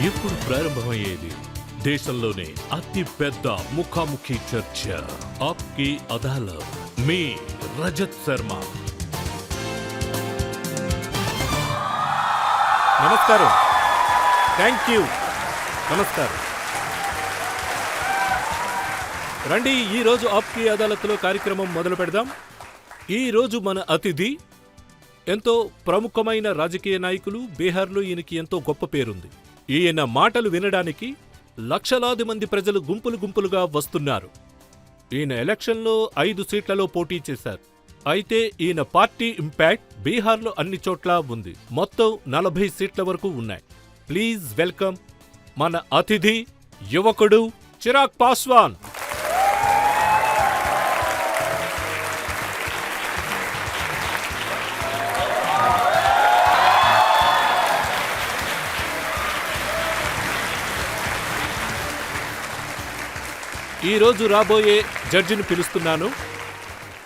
ఇప్పుడు ప్రారంభమయ్యేది దేశంలోనే అతి పెద్ద ముఖాముఖి చర్చ ఆప్కి అదాలత్. మీ రజత్ శర్మ. నమస్కారం. Thank you. నమస్కారం. రండి, ఈరోజు ఆప్కి అదాలత్లో కార్యక్రమం మొదలు పెడదాం. ఈరోజు మన అతిథి ఎంతో ప్రముఖమైన రాజకీయ నాయకులు. బీహార్లో ఈయనకి ఎంతో గొప్ప పేరుంది. ఈయన మాటలు వినడానికి లక్షలాది మంది ప్రజలు గుంపులు గుంపులుగా వస్తున్నారు. ఈయన ఎలక్షన్లో 5 సీట్లలో పోటీ చేశారు. అయితే ఈయన పార్టీ ఇంపాక్ట్ బీహార్లో అన్ని చోట్ల ఉంది. మొత్తం 40 సీట్ల వరకు ఉన్నాయి. ప్లీజ్ వెల్కమ్ మన అతిథి యువకుడు చిరాగ్ పాస్వాన్. ఈరోజు రాబోయే జడ్జిని పిలుస్తున్నాను.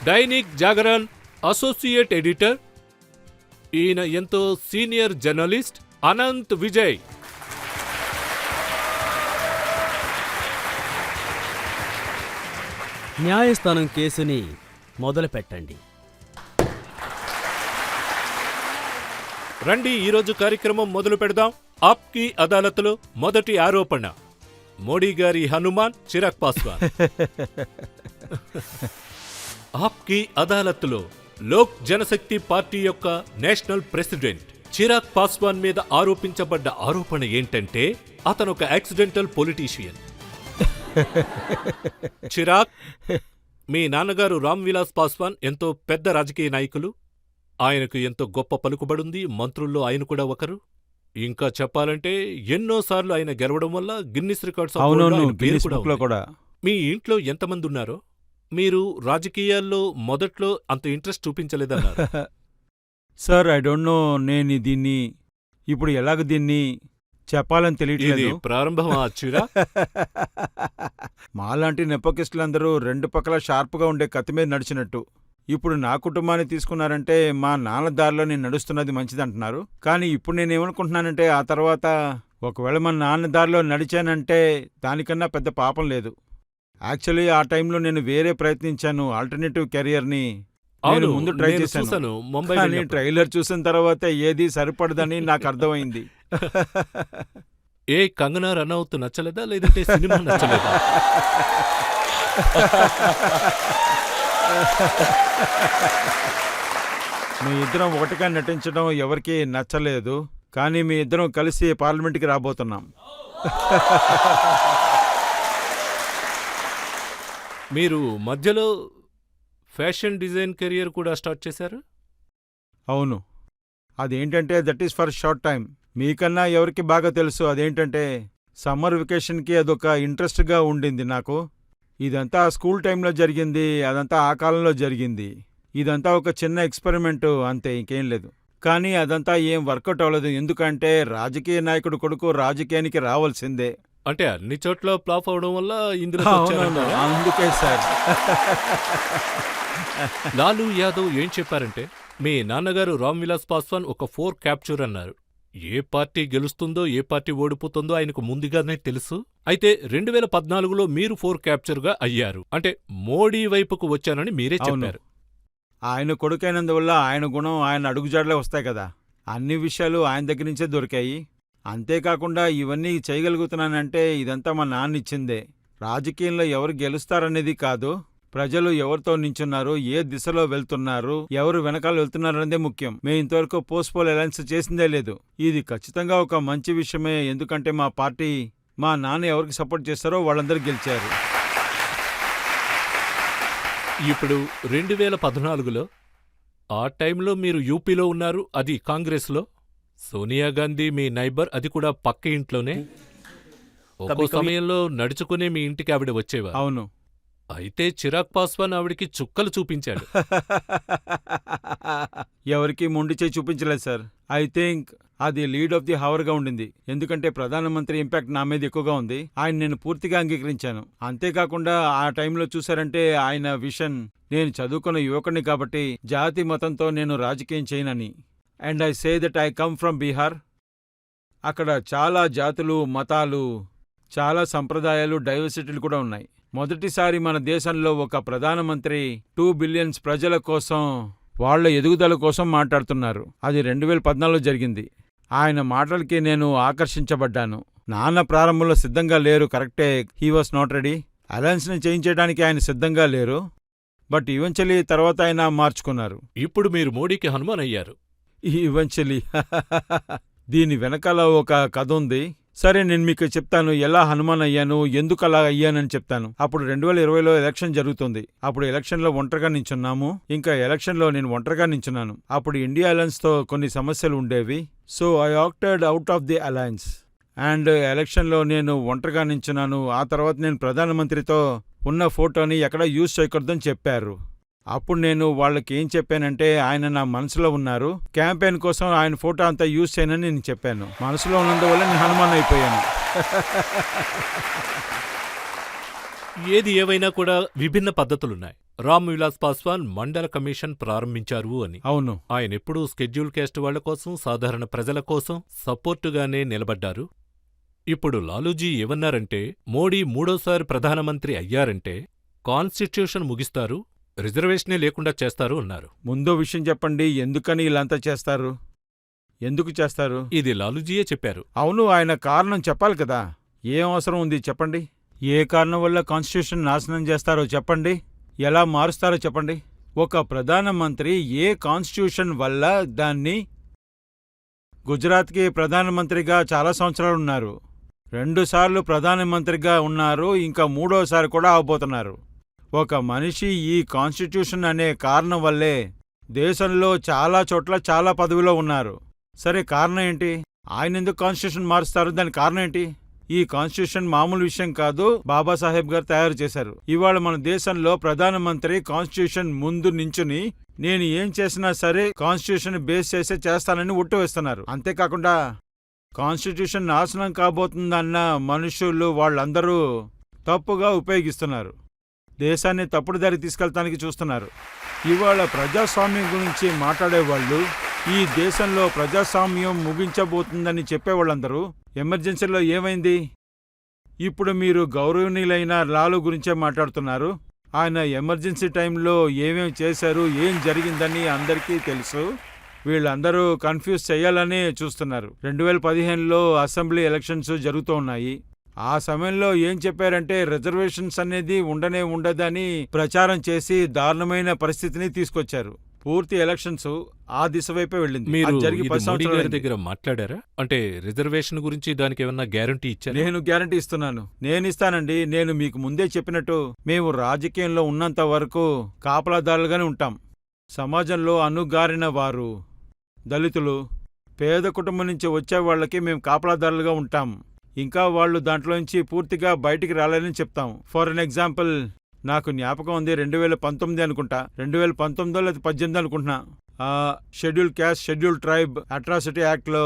దైనిక్ జాగరణ్ అసోసియేట్ ఎడిటర్, ఈయన ఎంతో సీనియర్ జర్నలిస్ట్ అనంత్ విజయ్. న్యాయస్థానం కేసుని మొదలుపెట్టండి. రండి, ఈరోజు కార్యక్రమం మొదలు పెడదాం. ఆప్కి అదాలత్లో మొదటి ఆరోపణ మోడీ గారి హనుమాన్ చిరాగ్ పాస్వాన్. ఆప్కి అదాలత్లో లోక్ జనశక్తి పార్టీ యొక్క నేషనల్ ప్రెసిడెంట్ చిరాగ్ పాస్వాన్ మీద ఆరోపించబడ్డ ఆరోపణ ఏంటంటే అతను ఒక యాక్సిడెంటల్ పొలిటీషియన్. చిరాగ్, మీ నాన్నగారు రామ్ విలాస్ పాస్వాన్ ఎంతో పెద్ద రాజకీయ నాయకులు. ఆయనకు ఎంతో గొప్ప పలుకుబడుంది. మంత్రుల్లో ఆయన కూడా ఒకరు. ఇంకా చెప్పాలంటే ఎన్నోసార్లు ఆయన గెలవడం వల్ల గిన్నిస్ రికార్డ్స్ కూడా. మీ ఇంట్లో ఎంతమంది ఉన్నారో? మీరు రాజకీయాల్లో మొదట్లో అంత ఇంట్రెస్ట్ చూపించలేదన్నారు. Sir, I don't know. నేను దీన్ని ఇప్పుడు ఎలాగ దీన్ని చెప్పాలని తెలియట్లేదు. ప్రారంభమా చిరా? మాలాంటి నెపోకిస్టులందరూ 2 పక్కల షార్ప్గా ఉండే కత్తి మీద నడిచినట్టు ఇప్పుడు నా కుటుంబాన్ని తీసుకున్నారంటే మా నాన్న దారిలో నేను నడుస్తున్నది మంచిదంటున్నారు. కానీ ఇప్పుడు నేనేమనుకుంటున్నానంటే ఆ తర్వాత ఒకవేళ మా నాన్న దారిలో నడిచానంటే దానికన్నా పెద్ద పాపం లేదు. యాక్చువల్లీ ఆ టైంలో నేను వేరే ప్రయత్నించాను, ఆల్టర్నేటివ్ కెరియర్ని నేను ముందు ట్రై చేశాను. కానీ ట్రైలర్ చూసిన తర్వాత ఏది సరిపడదని నాకు అర్థమైంది. ఏ కంగనా రనౌత్ నచ్చలేదా లేదంటే సినిమా నచ్చలేదా? మీ ఇద్దరం ఒకటిగా నటించడం ఎవరికీ నచ్చలేదు. కానీ మీ ఇద్దరం కలిసి పార్లమెంట్కి రాబోతున్నాం. మీరు మధ్యలో ఫ్యాషన్ డిజైన్ కెరియర్ కూడా స్టార్ట్ చేశారు? అవును. అదేంటంటే that is for short time. మీకన్నా ఎవరికి బాగా తెలుసు. అదేంటంటే సమ్మర్ వెకేషన్కి అదొక ఇంట్రెస్ట్గా ఉండింది నాకు. ఇదంతా స్కూల్ టైంలో జరిగింది. అదంతా ఆ కాలంలో జరిగింది. ఇదంతా ఒక చిన్న ఎక్స్పెరిమెంటు అంతే, ఇంకేం లేదు. కానీ అదంతా ఏం వర్కౌట్ అవ్వలేదు. ఎందుకంటే రాజకీయ నాయకుడు కొడుకు రాజకీయానికి రావాల్సిందే. అంటే అన్ని చోట్ల ఫ్లాప్ అవడం వల్ల ఇందులో అందుకే సార్. లాలూ యాదవ్ ఏం చెప్పారంటే మీ నాన్నగారు రామ్ విలాస్ పాస్వాన్ ఒక 4 క్యాప్చర్ అన్నారు. ఏ పార్టీ గెలుస్తుందో ఏ పార్టీ ఓడిపోతుందో ఆయనకు ముందుగానే తెలుసు. అయితే 2014లో మీరు 4 క్యాప్చర్గా అయ్యారు. అంటే మోడీ వైపుకు వచ్చానని మీరే చెప్పారు. ఆయన కొడుకైనందువల్ల ఆయన గుణం, ఆయన అడుగుజాడలే వస్తాయి కదా. అన్ని విషయాలు ఆయన దగ్గర నుంచే దొరికాయి. అంతేకాకుండా ఇవన్నీ చేయగలుగుతున్నానంటే ఇదంతా మా నాన్న ఇచ్చిందే. రాజకీయంలో ఎవరు గెలుస్తారనేది కాదు, ప్రజలు ఎవరితో నించున్నారు, ఏ దిశలో వెళ్తున్నారు, ఎవరు వెనకాల వెళ్తున్నారనేదే ముఖ్యం. మేము ఇంతవరకు పోస్ట్పోల్ అలయన్స్ చేసిందే లేదు. ఇది ఖచ్చితంగా ఒక మంచి విషయమే. ఎందుకంటే మా పార్టీ, మా నాన్న ఎవరికి సపోర్ట్ చేస్తారో వాళ్ళందరూ గెలిచారు. ఇప్పుడు 2014లో ఆ టైంలో మీరు యూపీలో ఉన్నారు, అది కాంగ్రెస్లో. సోనియా గాంధీ మీ నైబర్, అది కూడా పక్క ఇంట్లోనే. ఒక్కో సమయంలో నడుచుకునే మీ ఇంటికి ఆవిడ వచ్చేవారు. అవును. అయితే చిరాగ్ పాస్వాన్ ఆవిడికి చుక్కలు చూపించాడు. ఎవరికి మొండి చేయి చూపించలేదు సార్. ఐ థింక్ అది లీడ్ ఆఫ్ ది హవర్గా ఉండింది. ఎందుకంటే ప్రధానమంత్రి ఇంపాక్ట్ నా మీద ఎక్కువగా ఉంది. ఆయన నేను పూర్తిగా అంగీకరించాను. అంతేకాకుండా ఆ టైంలో చూశారంటే ఆయన విషన్, నేను చదువుకున్న యువకుడిని కాబట్టి జాతి మతంతో నేను రాజకీయం చేయనని. And I say that I come from Bihar. అక్కడ చాలా జాతులు, మతాలు, చాలా సంప్రదాయాలు, డైవర్సిటీలు కూడా ఉన్నాయి. మొదటిసారి మన దేశంలో ఒక ప్రధానమంత్రి 2 బిలియన్స్ ప్రజల కోసం, వాళ్ల ఎదుగుదల కోసం మాట్లాడుతున్నారు. అది 2014లో జరిగింది. ఆయన మాటలకి నేను ఆకర్షించబడ్డాను. నాన్న ప్రారంభంలో సిద్ధంగా లేరు, కరెక్టే. He was not ready. అలయన్స్ని చేయించడానికి ఆయన సిద్ధంగా లేరు. బట్ ఈవెన్చువలీ తర్వాత ఆయన మార్చుకున్నారు. ఇప్పుడు మీరు మోడీకి హనుమాన్ అయ్యారు. ఈవెన్చువలీ దీని వెనకాల ఒక కథ ఉంది. సరే, నేను మీకు చెప్తాను ఎలా హనుమాన్ అయ్యాను, ఎందుకు అలా అయ్యానని చెప్తాను. అప్పుడు 2020లో ఎలక్షన్ జరుగుతుంది. అప్పుడు ఎలక్షన్లో ఒంటరిగా నించున్నాము. ఇంకా ఎలక్షన్లో నేను ఒంటరిగా నించున్నాను. అప్పుడు ఇండియా అలయన్స్తో కొన్ని సమస్యలు ఉండేవి. So I opted out of the alliance and ఎలక్షన్లో నేను ఒంటరిగా నించున్నాను. ఆ తర్వాత నేను ప్రధానమంత్రితో ఉన్న ఫోటోని ఎక్కడ యూజ్ చేయకూడదని చెప్పారు. అప్పుడు నేను వాళ్ళకి ఏం చెప్పానంటే, ఆయన నా మనసులో ఉన్నారు, క్యాంపెయిన్ కోసం ఆయన ఫోటో అంతా యూజ్ చేయనని నేను చెప్పాను. మనసులో ఉన్నందువల్ల నేను హనుమాన్ అయిపోయాను. ఏది ఏవైనా కూడా విభిన్న పద్ధతులున్నాయి. రామ్ విలాస్ పాస్వాన్ మండల కమిషన్ ప్రారంభించారు అని. అవును, ఆయన ఎప్పుడూ స్కెడ్యూల్ క్యాస్ట్ వాళ్ల కోసం, సాధారణ ప్రజల కోసం సపోర్టుగానే నిలబడ్డారు. ఇప్పుడు లాలూజీ ఏమన్నారంటే, మోడీ 3వ సారి ప్రధానమంత్రి అయ్యారంటే కాన్స్టిట్యూషన్ ముగిస్తారు, రిజర్వేషనే లేకుండా చేస్తారు అన్నారు. ముందో విషయం చెప్పండి, ఎందుకని ఇలాంతా చేస్తారు? ఎందుకు చేస్తారు? ఇది లాలూజీయే చెప్పారు. అవును, ఆయన కారణం చెప్పాలి కదా. ఏం అవసరం ఉంది చెప్పండి. ఏ కారణం వల్ల కాన్స్టిట్యూషన్ నాశనం చేస్తారో చెప్పండి, ఎలా మారుస్తారో చెప్పండి. ఒక ప్రధానమంత్రి ఏ కాన్స్టిట్యూషన్ వల్ల దాన్ని గుజరాత్కి ప్రధానమంత్రిగా చాలా సంవత్సరాలున్నారు, 2 సార్లు ప్రధానమంత్రిగా ఉన్నారు, ఇంకా 3వసారి కూడా అవబోతున్నారు. ఒక మనిషి ఈ కాన్స్టిట్యూషన్ అనే కారణం వల్లే దేశంలో చాలా చోట్ల చాలా పదవిలో ఉన్నారు. సరే, కారణం ఏంటి? ఆయన ఎందుకు కాన్స్టిట్యూషన్ మారుస్తారు? దాని కారణం ఏంటి? ఈ కాన్స్టిట్యూషన్ మామూలు విషయం కాదు, బాబాసాహెబ్ గారు తయారు చేశారు. ఇవాళ మన దేశంలో ప్రధానమంత్రి కాన్స్టిట్యూషన్ ముందు నించుని నేను ఏం చేసినా సరే కాన్స్టిట్యూషన్ బేస్ చేసే చేస్తానని ఒట్టు వేస్తున్నారు. అంతేకాకుండా కాన్స్టిట్యూషన్ నాశనం కాబోతుందన్న మనుషులు వాళ్ళందరూ తప్పుగా ఉపయోగిస్తున్నారు. దేశాన్ని తప్పుడు దారి తీసుకెళ్తానికి చూస్తున్నారు. ఇవాళ ప్రజాస్వామ్యం గురించి మాట్లాడేవాళ్ళు, ఈ దేశంలో ప్రజాస్వామ్యం ముగించబోతుందని చెప్పేవాళ్ళందరూ ఎమర్జెన్సీలో ఏమైంది? ఇప్పుడు మీరు గౌరవనీయులైన లాలు గురించే మాట్లాడుతున్నారు. ఆయన ఎమర్జెన్సీ టైంలో ఏమేమి చేశారు, ఏం జరిగిందని అందరికీ తెలుసు. వీళ్ళందరూ కన్ఫ్యూజ్ చేయాలనే చూస్తున్నారు. 2015లో అసెంబ్లీ ఎలక్షన్స్ జరుగుతూ ఉన్నాయి. ఆ సమయంలో ఏం చెప్పారంటే, రిజర్వేషన్స్ అనేది ఉండనే ఉండదని ప్రచారం చేసి దారుణమైన పరిస్థితిని తీసుకొచ్చారు. పూర్తి ఎలక్షన్స్ ఆ దిశ వైపే వెళ్ళింది. మీరు జరిగి 10 మోడీ సంవత్సరాలు గారి దగ్గర మాట్లాడారా? అంటే రిజర్వేషన్ గురించి దానికి ఏమన్నా గ్యారంటీ ఇచ్చారా? నేను గ్యారంటీ ఇస్తున్నాను. నేనిస్తానండి. నేను మీకు ముందే చెప్పినట్టు మేము రాజకీయంలో ఉన్నంత వరకు కాపలాదారులుగానే ఉంటాం. సమాజంలో అణుగారిన వారు, దళితులు, పేద కుటుంబం నుంచి వచ్చే వాళ్ళకి మేము కాపలాదారులుగా ఉంటాం. ఇంకా వాళ్ళు దాంట్లోంచి పూర్తిగా బయటికి రాలేదని చెప్తాం. ఫర్ అన్ ఎగ్జాంపుల్, నాకు జ్ఞాపకం ఉంది 2019 అనుకుంటా, 2019 లేదా 18 అనుకుంటున్నా, schedule caste schedule tribe atrocity యాక్ట్లో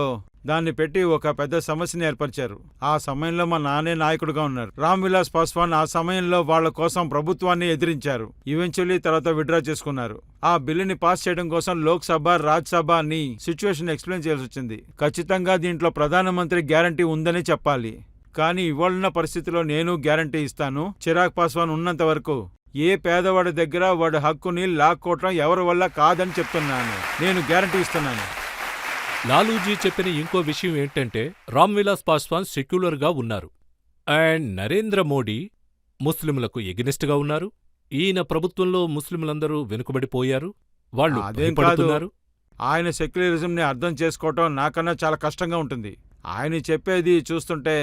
దాన్ని పెట్టి ఒక పెద్ద సమస్యని ఏర్పరిచారు. ఆ సమయంలో మా నాన్నే నాయకుడిగా ఉన్నారు. రామ్ విలాస్ పాస్వాన్ ఆ సమయంలో వాళ్ల కోసం ప్రభుత్వాన్ని ఎదిరించారు. ఈవెన్చువల్లీ తర్వాత విత్డ్రా చేసుకున్నారు. ఆ బిల్లుని పాస్ చేయడం కోసం లోక్సభ, రాజ్యసభ అని సిచ్యువేషన్ ఎక్స్ప్లెయిన్ చేయాల్సి వచ్చింది. ఖచ్చితంగా దీంట్లో ప్రధానమంత్రి గ్యారంటీ ఉందని చెప్పాలి. కానీ ఇవాళ పరిస్థితిలో నేను గ్యారంటీ ఇస్తాను, చిరాగ్ పాస్వాన్ ఉన్నంత వరకు ఏ పేదవాడి దగ్గర వాడి హక్కుని లాక్కోవటం ఎవరి వల్ల కాదని చెప్తున్నాను. నేను గ్యారంటీ ఇస్తున్నాను. లాలూజీ చెప్పిన ఇంకో విషయం ఏంటంటే, రామ్ విలాస్ పాస్వాన్ సెక్యులర్గా ఉన్నారు అండ్ నరేంద్ర మోడీ ముస్లింలకు ఎగనిస్ట్గా ఉన్నారు. ఈయన ప్రభుత్వంలో ముస్లింలందరూ వెనుకబడిపోయారు, వాళ్ళు అదేం భయపడుతున్నారు. ఆయన సెక్యులరిజంని అర్థం చేసుకోవటం నాకన్నా చాలా కష్టంగా ఉంటుంది. ఆయన చెప్పేది చూస్తుంటే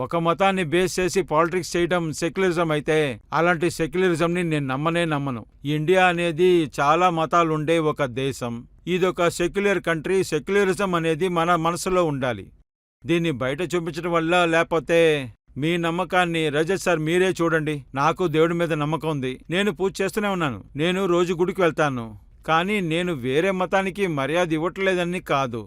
ఒక మతాన్ని బేస్ చేసి పాలిటిక్స్ చేయడం సెక్యులరిజం అయితే, అలాంటి సెక్యులరిజంని నేను నమ్మను. ఇండియా అనేది చాలా మతాలుండే ఒక దేశం. ఇదొక సెక్యులర్ కంట్రీ. సెక్యులరిజం అనేది మన మనసులో ఉండాలి. దీన్ని బయట చూపించడం వల్ల, లేకపోతే మీ నమ్మకాన్ని రజత్ సార్ మీరే చూడండి. నాకు దేవుడి మీద నమ్మకం ఉంది. నేను పూజ చేస్తూనే ఉన్నాను. నేను రోజు గుడికి వెళ్తాను. కానీ నేను వేరే మతానికి మర్యాద ఇవ్వట్లేదని కాదు.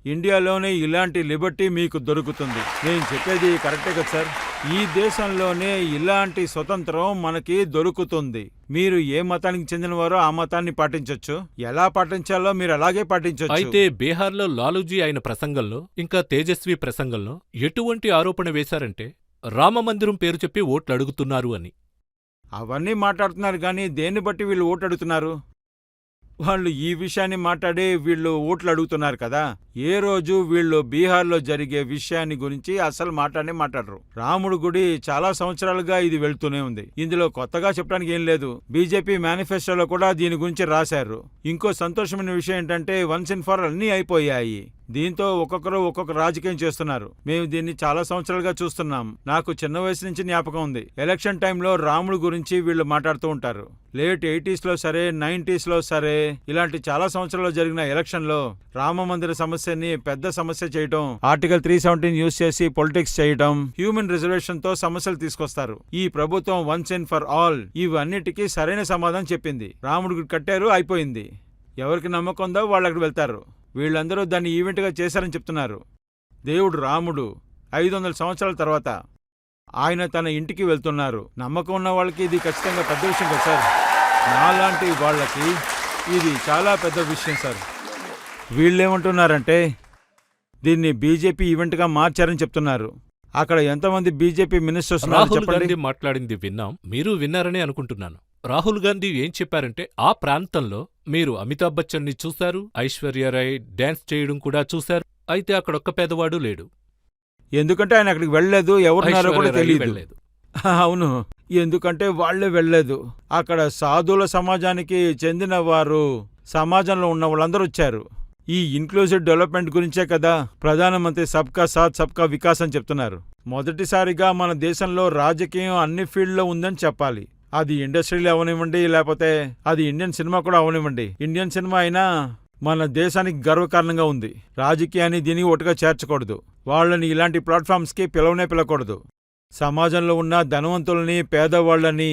ఇండియాలోనే ఇలాంటి లిబర్టీ మీకు దొరుకుతుంది. నేను చెప్పేది కరెక్టే కదా సార్? ఈ దేశంలోనే ఇలాంటి స్వతంత్రం మనకి దొరుకుతుంది. మీరు ఏ మతానికి చెందినవారో ఆ మతాన్ని పాటించొచ్చు, ఎలా పాటించాలో మీరు అలాగే పాటించొచ్చు. అయితే బీహార్లో లాలూజీ ఆయన ప్రసంగంలో ఇంకా తేజస్వి ప్రసంగంలో ఎటువంటి ఆరోపణ వేశారంటే రామమందిరం పేరు చెప్పి ఓట్లు అడుగుతున్నారు అని. అవన్నీ మాట్లాడుతున్నారు కానీ దేన్ని బట్టి వీళ్ళు ఓటు అడుగుతున్నారు? వాళ్ళు ఈ విషయాన్ని మాట్లాడి వీళ్ళు ఓట్లు అడుగుతున్నారు కదా. ఏ రోజు వీళ్ళు బీహార్లో జరిగే విషయాన్ని గురించి అసలు మాట్లాడరు. రాముడు గుడి చాలా సంవత్సరాలుగా ఇది వెళ్తూనే ఉంది. ఇందులో కొత్తగా చెప్పడానికి ఏం లేదు. బీజేపీ మేనిఫెస్టోలో కూడా దీని గురించి రాశారు. ఇంకో సంతోషమైన విషయం ఏంటంటే వన్స్ అండ్ ఫర్ అన్నీ అయిపోయాయి. దీంతో ఒక్కొక్కరు ఒక్కొక్క రాజకీయం చేస్తున్నారు. మేము దీన్ని చాలా సంవత్సరాలుగా చూస్తున్నాం. నాకు చిన్న వయసు నుంచి జ్ఞాపకం ఉంది. ఎలక్షన్ టైంలో రాముడు గురించి వీళ్ళు మాట్లాడుతూ ఉంటారు. లేట్ 80s సరే 90s సరే ఇలాంటి చాలా సంవత్సరాల్లో జరిగిన ఎలక్షన్ లో రామ మందిర సమస్యని పెద్ద సమస్య చేయటం, ఆర్టికల్ 317 యూజ్ చేసి పొలిటిక్స్ చేయటం, హ్యూమన్ రిజర్వేషన్ తో సమస్యలు తీసుకొస్తారు. ఈ ప్రభుత్వం వన్స్ అండ్ ఫర్ ఆల్ ఇవన్నిటికీ సరైన సమాధానం చెప్పింది. రాముడు కట్టారు, అయిపోయింది. ఎవరికి నమ్మకం ఉందో వాళ్ళు అక్కడ వెళ్తారు. వీళ్ళందరూ దాన్ని ఈవెంట్గా చేశారని చెప్తున్నారు. దేవుడు రాముడు 500 సంవత్సరాల తర్వాత ఆయన తన ఇంటికి వెళ్తున్నారు. నమ్మకం ఉన్న వాళ్ళకి ఇది ఖచ్చితంగా పెద్ద విషయం కదా సార్. నాలాంటి వాళ్ళకి ఇది చాలా పెద్ద విషయం సార్. వీళ్ళేమంటున్నారంటే దీన్ని బీజేపీ ఈవెంట్గా మార్చారని చెప్తున్నారు. అక్కడ ఎంతమంది బీజేపీ మినిస్టర్స్ రాహుల్ గాంధీ మాట్లాడింది విన్నాం, మీరు విన్నారని అనుకుంటున్నాను. రాహుల్ గాంధీ ఏం చెప్పారంటే ఆ ప్రాంతంలో మీరు అమితాబ్ బచ్చన్ ని చూశారు, ఐశ్వర్యరాయ్ డాన్స్ చేయడం కూడా చూశారు. అయితే అక్కడొక్క పేదవాడు లేడు. ఎందుకంటే ఆయన అక్కడికి వెళ్ళలేదు, ఎవరున్నారో కూడా తెలియదు. వెళ్ళలేదు. అవును, ఎందుకంటే వాళ్లే వెళ్ళలేదు. అక్కడ సాధువుల సమాజానికి చెందిన వారు, సమాజంలో ఉన్న వాళ్ళందరూ వచ్చారు. ఈ ఇన్క్లూజివ్ డెవలప్మెంట్ గురించే కదా ప్రధానమంత్రి సబ్కా సాత్ సబ్కా వికాస్ అని చెప్తున్నారు. మొదటిసారిగా మన దేశంలో రాజకీయం అన్ని ఫీల్డ్లో ఉందని చెప్పాలి. అది ఇండస్ట్రీలో అవనివ్వండి, లేకపోతే అది ఇండియన్ సినిమా కూడా అవనివ్వండి. ఇండియన్ సినిమా అయినా మన దేశానికి గర్వకారణంగా ఉంది. రాజకీయాన్ని దీనికి ఒకటిగా చేర్చకూడదు. వాళ్ళని ఇలాంటి ప్లాట్ఫామ్స్కి పిలవకూడదు. సమాజంలో ఉన్న ధనవంతులని, పేదవాళ్ళని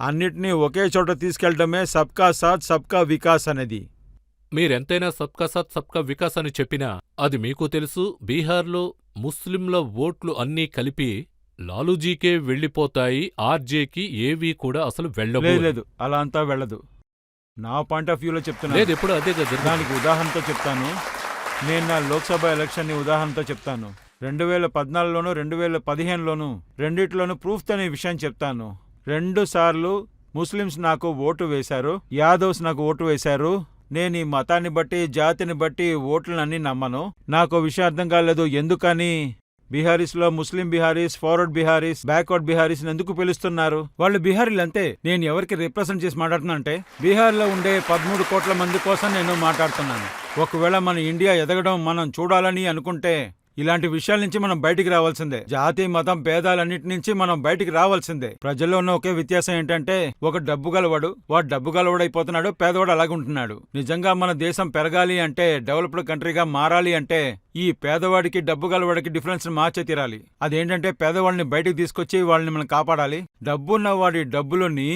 అన్నిటినీ ఒకే చోట తీసుకెళ్లడమే సబ్కా సాత్ సబ్కా వికాస్ అనేది. మీరెంతైనా సబ్కా సాత్ సబ్కా వికాస్ అని చెప్పినా అది మీకు తెలుసు, బీహార్లో ముస్లింల ఓట్లు అన్నీ కలిపి లాలూజీకే వెళ్ళిపోతాయి. ఆర్జేకి ఏవీ కూడా అసలు లేదు, అలా అంతా వెళ్ళదు. నా పాయింట్ ఆఫ్ వ్యూలో చెప్తున్నా. లేదు, ఎప్పుడు అదే కదా. దానికి ఉదాహరణతో చెప్తాను. నేను నా లోక్సభ ఎలక్షన్ని ఉదాహరణతో చెప్తాను. 2014లోను 2015లోను రెండిట్లోనూ ప్రూఫ్ అనే విషయం చెప్తాను. 2 సార్లు ముస్లిమ్స్ నాకు ఓటు వేశారు, యాదవ్స్ నాకు ఓటు వేశారు. నేను ఈ మతాన్ని బట్టి, జాతిని బట్టి ఓట్లనన్నీ నమ్మను. నాకు విషయం అర్థం కాలేదు, ఎందుకని బీహారీస్లో ముస్లిం Biharis, forward Biharis, backward Biharis ఎందుకు పిలుస్తున్నారు? వాళ్ళు బీహారీలు అంతే. నేను ఎవరికి రిప్రజెంట్ చేసి మాట్లాడుతున్నా అంటే బీహార్లో ఉండే 13 కోట్ల మంది కోసం నేను మాట్లాడుతున్నాను. ఒకవేళ మన ఇండియా ఎదగడం మనం చూడాలని అనుకుంటే ఇలాంటి విషయాల నుంచి మనం బయటికి రావాల్సిందే. జాతి, మతం, భేదాలన్నిటి నుంచి మనం బయటికి రావాల్సిందే. ప్రజల్లో ఉన్న ఒకే వ్యత్యాసం ఏంటంటే ఒక డబ్బు గలవాడు, వాడు డబ్బు గలవాడైపోతున్నాడు, పేదవాడు అలాగుంటున్నాడు. నిజంగా మన దేశం పెరగాలి అంటే, డెవలప్డ్ కంట్రీగా మారాలి అంటే ఈ పేదవాడికి, డబ్బు గలవాడికి డిఫరెన్స్ మార్చే తీరాలి. అదేంటంటే పేదవాళ్ళని బయటికి తీసుకొచ్చి వాళ్ళని మనం కాపాడాలి. డబ్బున్న వాడి డబ్బులని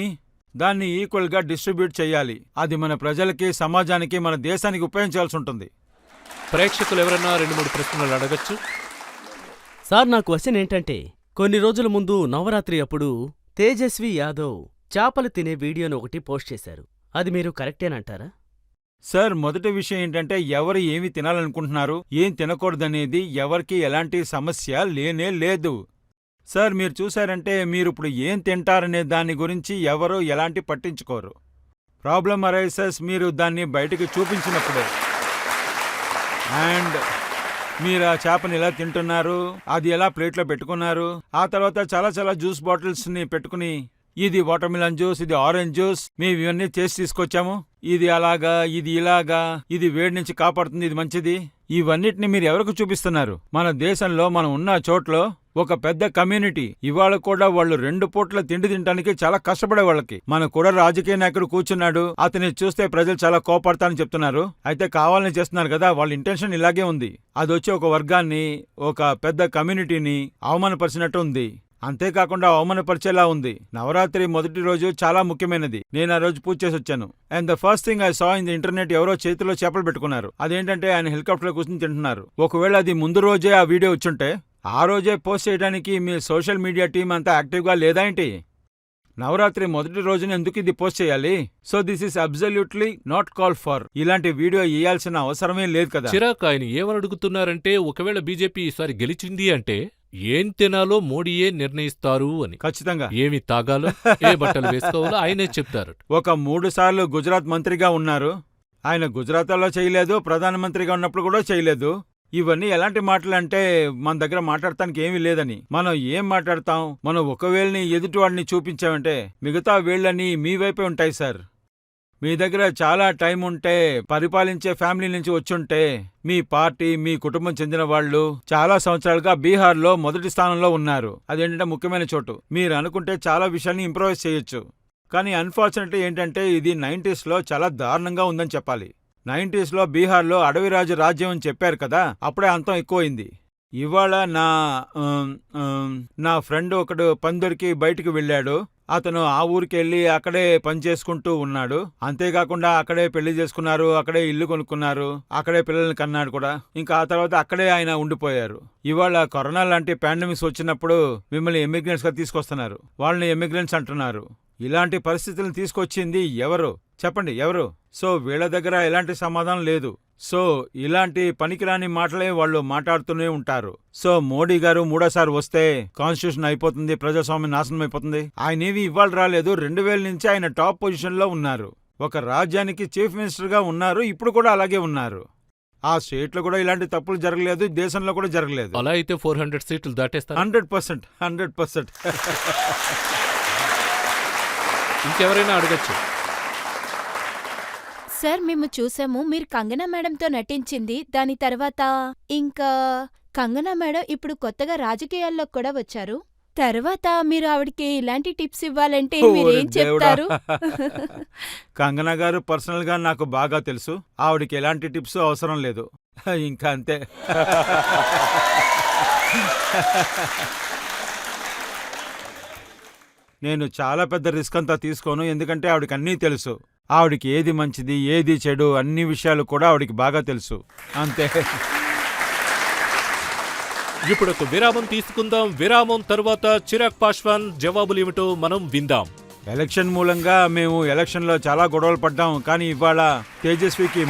దాన్ని ఈక్వల్గా డిస్ట్రిబ్యూట్ చేయాలి. అది మన ప్రజలకి, సమాజానికి, మన దేశానికి ఉపయోగించాల్సి ఉంటుంది. ప్రేక్షకులు ఎవరన్నా 2-3 ప్రశ్నలు అడగచ్చు. సార్, నా క్వశ్చన్ ఏంటంటే కొన్ని రోజుల ముందు నవరాత్రి అప్పుడు తేజస్వి యాదవ్ చేపలు తినే వీడియోను ఒకటి పోస్ట్ చేశారు. అది మీరు కరెక్టేనంటారా? సార్, మొదటి విషయం ఏంటంటే ఎవరు ఏమి తినాలనుకుంటున్నారు, ఏం తినకూడదనేది ఎవరికి ఎలాంటి సమస్య లేనే లేదు. సార్, మీరు చూశారంటే మీరు ఇప్పుడు ఏం తింటారనే దాని గురించి ఎవరు ఎలాంటి పట్టించుకోరు. ప్రాబ్లం అరైసెస్ మీరు దాన్ని బయటికి చూపించినప్పుడే. అండ్ మీరు ఆ చేపని ఎలా తింటున్నారు, అది ఎలా ప్లేట్లో పెట్టుకున్నారు, ఆ తర్వాత చాలా జ్యూస్ బాటిల్స్ని పెట్టుకుని ఇది వాటర్ మిలన్ జ్యూస్, ఇది ఆరెంజ్ జ్యూస్, మేము ఇవన్నీ చేసి తీసుకొచ్చాము, ఇది అలాగా, ఇది ఇలాగా, ఇది వేడి నుంచి కాపాడుతుంది, ఇది మంచిది, ఇవన్నిటిని మీరు ఎవరికి చూపిస్తున్నారు? మన దేశంలో మనం ఉన్న చోట్లో ఒక పెద్ద కమ్యూనిటీ ఇవాళ కూడా వాళ్ళు 2 పూట్ల తిండి తినడానికి చాలా కష్టపడే వాళ్ళకి. మన కూడా రాజకీయ నాయకుడు కూర్చున్నాడు, అతన్ని చూస్తే ప్రజలు చాలా కోపడతారని చెప్తున్నారు. అయితే కావాలని చేస్తున్నారు కదా, వాళ్ళ ఇంటెన్షన్ ఇలాగే ఉంది. అది వచ్చి ఒక వర్గాన్ని, ఒక పెద్ద కమ్యూనిటీని అవమానపరిచినట్టు ఉంది. అంతేకాకుండా అవమానపరిచేలా ఉంది. నవరాత్రి మొదటి రోజు చాలా ముఖ్యమైనది. నేను ఆ రోజు పూజ చేసి వచ్చాను. And the first thing I saw in the internet, ఎవరో చేతిలో చేపలు పెట్టుకున్నారు. అదేంటంటే ఆయన హెలికాప్టర్లో కూర్చొని తింటున్నారు. ఒకవేళ అది ముందు రోజే ఆ వీడియో వచ్చుంటే ఆ రోజే పోస్ట్ చేయడానికి మీ సోషల్ మీడియా టీం అంతా యాక్టివ్గా లేదా ఏంటి? నవరాత్రి మొదటి రోజున ఎందుకు ఇది పోస్ట్ చేయాలి? So this is absolutely not call for. ఇలాంటి వీడియో ఇయ్యాల్సిన అవసరమే లేదు కదా. చిరాక్ ఆయన ఏమని అడుగుతున్నారంటే, ఒకవేళ బీజేపీ ఈసారి గెలిచింది అంటే ఏం తినాలో మోడీయే నిర్ణయిస్తారు అని. ఖచ్చితంగా. ఏమి తాగాలో, ఏ బట్టలు వేసుకోవాలో ఆయనే చెప్తారు. ఒక 3 సార్లు గుజరాత్ మంత్రిగా ఉన్నారు. ఆయన గుజరాత్లో చేయలేదు, ప్రధానమంత్రిగా ఉన్నప్పుడు కూడా చేయలేదు. ఇవన్నీ ఎలాంటి మాటలంటే మన దగ్గర మాట్లాడటానికి ఏమీ లేదని. మనం ఏం మాట్లాడతాం? మనం ఒక వేళ్ళని ఎదుటివాడిని చూపించామంటే మిగతా వేళ్ళని మీ వైపే ఉంటాయి సార్. మీ దగ్గర చాలా టైం ఉంటే, పరిపాలించే ఫ్యామిలీ నుంచి వచ్చుంటే, మీ పార్టీ, మీ కుటుంబం చెందిన వాళ్ళు చాలా సంవత్సరాలుగా బీహార్లో మొదటి స్థానంలో ఉన్నారు. అదేంటంటే ముఖ్యమైన చోటు. మీరు అనుకుంటే చాలా విషయాన్ని ఇంప్రూవైజ్ చేయొచ్చు. కానీ అన్ఫార్చునేట్లీ ఏంటంటే ఇది 90sలో చాలా దారుణంగా ఉందని చెప్పాలి. 90sలో బీహార్లో అడవిరాజు రాజ్యం అని చెప్పారు కదా, అప్పుడే అంతం ఎక్కువైంది. ఇవాళ నా ఫ్రెండ్ ఒకడు పని దొరికి బయటికి వెళ్ళాడు. అతను ఆ ఊరికి వెళ్ళి అక్కడే పని చేసుకుంటూ ఉన్నాడు. అంతేకాకుండా అక్కడే పెళ్లి చేసుకున్నారు, అక్కడే ఇల్లు కొనుక్కున్నారు, అక్కడే పిల్లల్ని కన్నాడు కూడా. ఇంకా ఆ తర్వాత అక్కడే ఆయన ఉండిపోయారు. ఇవాళ కరోనా లాంటి పాండమిక్స్ వచ్చినప్పుడు మిమ్మల్ని ఎమిగ్రెంట్స్ గా తీసుకొస్తున్నారు. వాళ్ళని ఎమిగ్రెంట్స్ అంటున్నారు. ఇలాంటి పరిస్థితులను తీసుకొచ్చింది ఎవరు చెప్పండి? ఎవరు? సో వీళ్ళ దగ్గర ఎలాంటి సమాధానం లేదు. సో ఇలాంటి పనికిరాని మాటలే వాళ్ళు మాట్లాడుతూనే ఉంటారు. సో మోడీ గారు 3వ వస్తే కాన్స్టిట్యూషన్ అయిపోతుంది, ప్రజాస్వామ్యం నాశనం అయిపోతుంది. ఆయన ఏవి ఇవాళ రాలేదు. 2000 నుంచి ఆయన టాప్ పొజిషన్ లో ఉన్నారు. ఒక రాజ్యానికి చీఫ్ మినిస్టర్ గా ఉన్నారు. ఇప్పుడు కూడా అలాగే ఉన్నారు. ఆ స్టేట్ లో కూడా ఇలాంటి తప్పులు జరగలేదు, దేశంలో కూడా జరగలేదు. అలా అయితే 400 సీట్లు దాటేస్తారు. 100%. ఇంకెవరైనా అడగచ్చు. సార్ మేము చూసాము, మీరు కంగనా మేడంతో నటించింది. దాని తర్వాత ఇంకా కంగనా మేడం ఇప్పుడు కొత్తగా రాజకీయాల్లో కూడా వచ్చారు. తర్వాత మీరు ఆవిడకి ఇలాంటి టిప్స్ ఇవ్వాలంటే మీరేం చెప్తారు? కంగనా గారు పర్సనల్ గా నాకు బాగా తెలుసు. ఆవిడకి ఎలాంటి టిప్స్ అవసరం లేదు. ఇంకా అంతే. నేను చాలా పెద్ద రిస్క్ అంతా తీసుకోను, ఎందుకంటే ఆవిడకి అన్నీ తెలుసు. ఆవిడికి ఏది మంచిది, ఏది చెడు, అన్ని విషయాలు కూడా ఆవిడికి బాగా తెలుసు. అంతే. ఇప్పుడు ఒక విరామం తీసుకుందాం. విరామం తర్వాత చిరాగ్ పాస్వాన్ జవాబులేమిటో మనం విందాం. ఎలక్షన్ మూలంగా మేము ఎలక్షన్లో చాలా గొడవలు పడ్డాం. కానీ ఇవాళ తేజస్వికి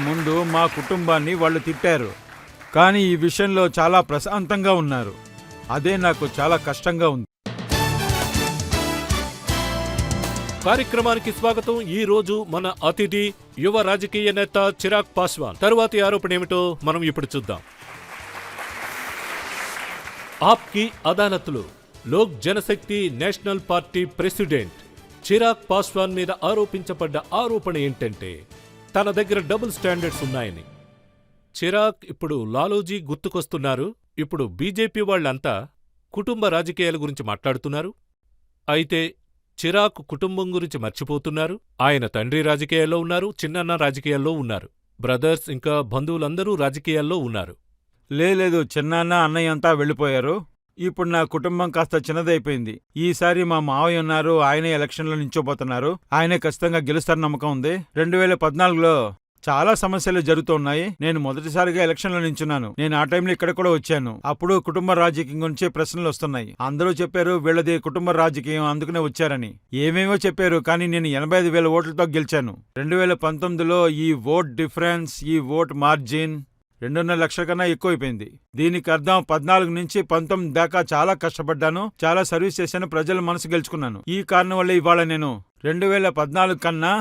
ముందు మా కుటుంబాన్ని వాళ్ళు తిట్టారు. కానీ ఈ విషయంలో చాలా ప్రశాంతంగా ఉన్నారు. అదే నాకు చాలా కష్టంగా ఉంది. కార్యక్రమానికి స్వాగతం. ఈ రోజు మన అతిథి యువ రాజకీయ నేత చిరాగ్ పాస్వాన్. తరువాతి ఆరోపణ ఏమిటో మనం ఇప్పుడు చూద్దాం. ఆప్కి అదాలత్లో Lok Janshakti national party president Chirag Paswan మీద ఆరోపించబడ్డ ఆరోపణ ఏంటంటే తన దగ్గర డబుల్ స్టాండర్డ్స్ ఉన్నాయని. చిరాగ్ ఇప్పుడు లాలూజీ గుర్తుకొస్తున్నారు. ఇప్పుడు బీజేపీ వాళ్లంతా కుటుంబ రాజకీయాల గురించి మాట్లాడుతున్నారు. అయితే చిరాగ్ కుటుంబం గురించి మర్చిపోతున్నారు. ఆయన తండ్రి రాజకీయాల్లో ఉన్నారు, చిన్నన్న రాజకీయాల్లో ఉన్నారు, బ్రదర్స్ ఇంకా బంధువులందరూ రాజకీయాల్లో ఉన్నారు. లేదు, చిన్నాన్న అన్నయ్య అంతా వెళ్ళిపోయారు. ఇప్పుడు నా కుటుంబం కాస్త చిన్నదైపోయింది. ఈసారి మా మావయ్య ఉన్నారు, ఆయనే ఎలక్షన్లో నించోబోతున్నారు. ఆయనే ఖచ్చితంగా గెలుస్తారని నమ్మకం ఉంది. 2014లో చాలా సమస్యలు జరుగుతున్నాయి. నేను మొదటిసారిగా ఎలక్షన్లో నించున్నాను. నేను ఆ టైంలో ఇక్కడ కూడా వచ్చాను. అప్పుడు కుటుంబ రాజకీయం గురించి ప్రశ్నలు వస్తున్నాయి. అందరూ చెప్పారు వీళ్ళది కుటుంబ రాజకీయం, అందుకనే వచ్చారని. ఏమేమో చెప్పారు, కానీ నేను 85,000 ఓట్లతో గెలిచాను. 2019లో ఈ ఓట్ డిఫరెన్స్, ఈ ఓట్ మార్జిన్ 2.5 లక్షల కన్నా ఎక్కువైపోయింది. దీనికి అర్థం 14 నుంచి 19 దాకా చాలా కష్టపడ్డాను, చాలా సర్వీస్ చేశాను, ప్రజల మనసు గెలుచుకున్నాను. ఈ కారణం వల్ల ఇవాళ నేను 2014 కన్నా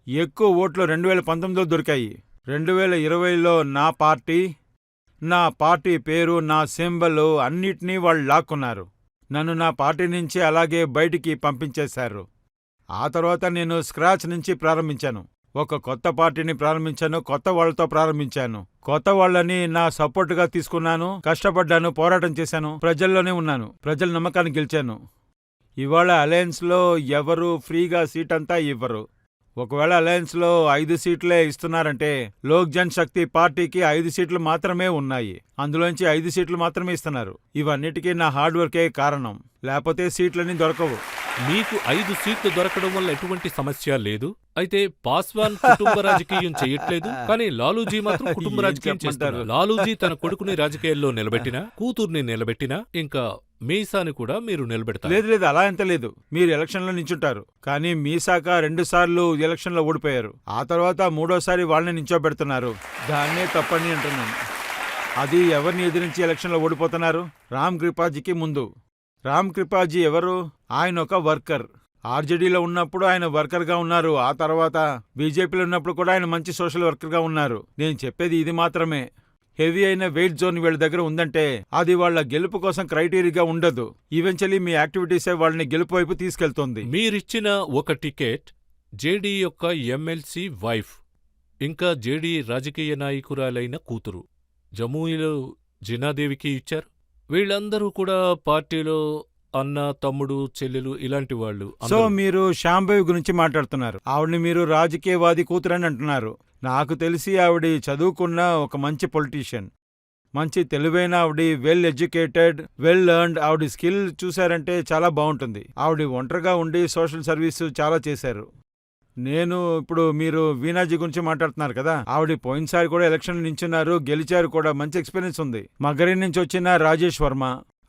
ఎక్కువ ఓట్లు 2019లో దొరికాయి. 2020లో నా పార్టీ పేరు, నా సింబల్ అన్నిటినీ వాళ్ళు లాక్కున్నారు. నన్ను నా పార్టీ నుంచి అలాగే బయటికి పంపించేశారు. ఆ తర్వాత నేను స్క్రాచ్ నుంచి ప్రారంభించాను. ఒక కొత్త పార్టీని ప్రారంభించాను, కొత్త వాళ్లతో ప్రారంభించాను. కొత్త వాళ్లని నా సపోర్టుగా తీసుకున్నాను, కష్టపడ్డాను, పోరాటం చేశాను, ప్రజల్లోనే ఉన్నాను, ప్రజల నమ్మకాన్ని గెలిచాను. ఇవాళ అలయన్స్లో ఎవరు ఫ్రీగా సీట్ అంతా ఇవ్వరు. ఒకవేళ అలయన్స్లో 5 సీట్లే ఇస్తున్నారంటే లోక్ జన్ శక్తి పార్టీకి 5 సీట్లు మాత్రమే ఉన్నాయి. అందులోంచి 5 సీట్లు మాత్రమే ఇస్తున్నారు. ఇవన్నిటికీ నా హార్డ్ వర్కే కారణం, లేకపోతే సీట్లన్నీ దొరకవు. మీకు 5 సీట్లు దొరకడం వల్ల ఎటువంటి సమస్య లేదు. అయితే పాస్వాన్ కుటుంబ రాజకీయం చేయట్లేదు, కానీ లాలూజీ మాత్రం కుటుంబ ఏం రాజకీయం చేస్తారు. చెప్పమంటారు? లాలూజీ తన కొడుకుని రాజకీయాల్లో నిలబెట్టినా, కూతుర్ని నిలబెట్టినా, ఇంకా మీసాని కూడా మీరు నిలబెడతారు. లేదు లేదు, అలా ఎంత లేదు. మీరు ఎలక్షన్లో నించుంటారు, కానీ మీసాక 2 సార్లు ఎలక్షన్లో ఓడిపోయారు. ఆ తర్వాత 3ఓసారి వాళ్ళని నించోబెడుతున్నారు. దాన్నే తప్పని అంటున్నాను. అది ఎవరిని ఎదిరించి ఎలక్షన్లో ఓడిపోతున్నారు? రామ్ కృపాజీకి ముందు. రామ్ కృపాజీ ఎవరు? ఆయన ఒక వర్కర్. ఆర్జేడీలో ఉన్నప్పుడు ఆయన వర్కర్గా ఉన్నారు. ఆ తర్వాత బీజేపీలో ఉన్నప్పుడు కూడా ఆయన మంచి సోషల్ వర్కర్గా ఉన్నారు. నేను చెప్పేది ఇది మాత్రమే. హెవీ అయిన వెయిట్ జోన్ వీళ్ళ దగ్గర ఉందంటే అది వాళ్ళ గెలుపు కోసం క్రైటీరియాగా ఉండదు. ఈవెన్చువలీ మీ యాక్టివిటీసే వాళ్ళని గెలుపు వైపు తీసుకెళ్తుంది. మీరిచ్చిన ఒక టికెట్ జేడీ యొక్క ఎమ్మెల్సీ వైఫ్, ఇంకా జేడీ రాజకీయ నాయకురాలైన కూతురు జమూయిలో జినాదేవికి ఇచ్చారు. వీళ్ళందరూ కూడా పార్టీలో అన్న, తమ్ముడు, చెల్లెలు ఇలాంటి వాళ్ళు. సో మీరు శాంభవి గురించి మాట్లాడుతున్నారు. ఆవిడ్ని మీరు రాజకీయవాది కూతురని అంటున్నారు. నాకు తెలిసి ఆవిడ చదువుకున్న ఒక మంచి పొలిటీషియన్, మంచి తెలివైన ఆవిడ, వెల్ ఎడ్యుకేటెడ్, వెల్ లెర్న్డ్. ఆవిడ స్కిల్ చూశారంటే చాలా బాగుంటుంది. ఆవిడ ఒంటరిగా ఉండి సోషల్ సర్వీస్ చాలా చేశారు. నేను ఇప్పుడు మీరు వీణాజీ గురించి మాట్లాడుతున్నారు కదా, ఆవిడ పోయినసారి కూడా ఎలక్షన్ నించున్నారు, గెలిచారు కూడా, మంచి ఎక్స్పీరియన్స్ ఉంది. మగరి నుంచి వచ్చిన రాజేష్ వర్మ,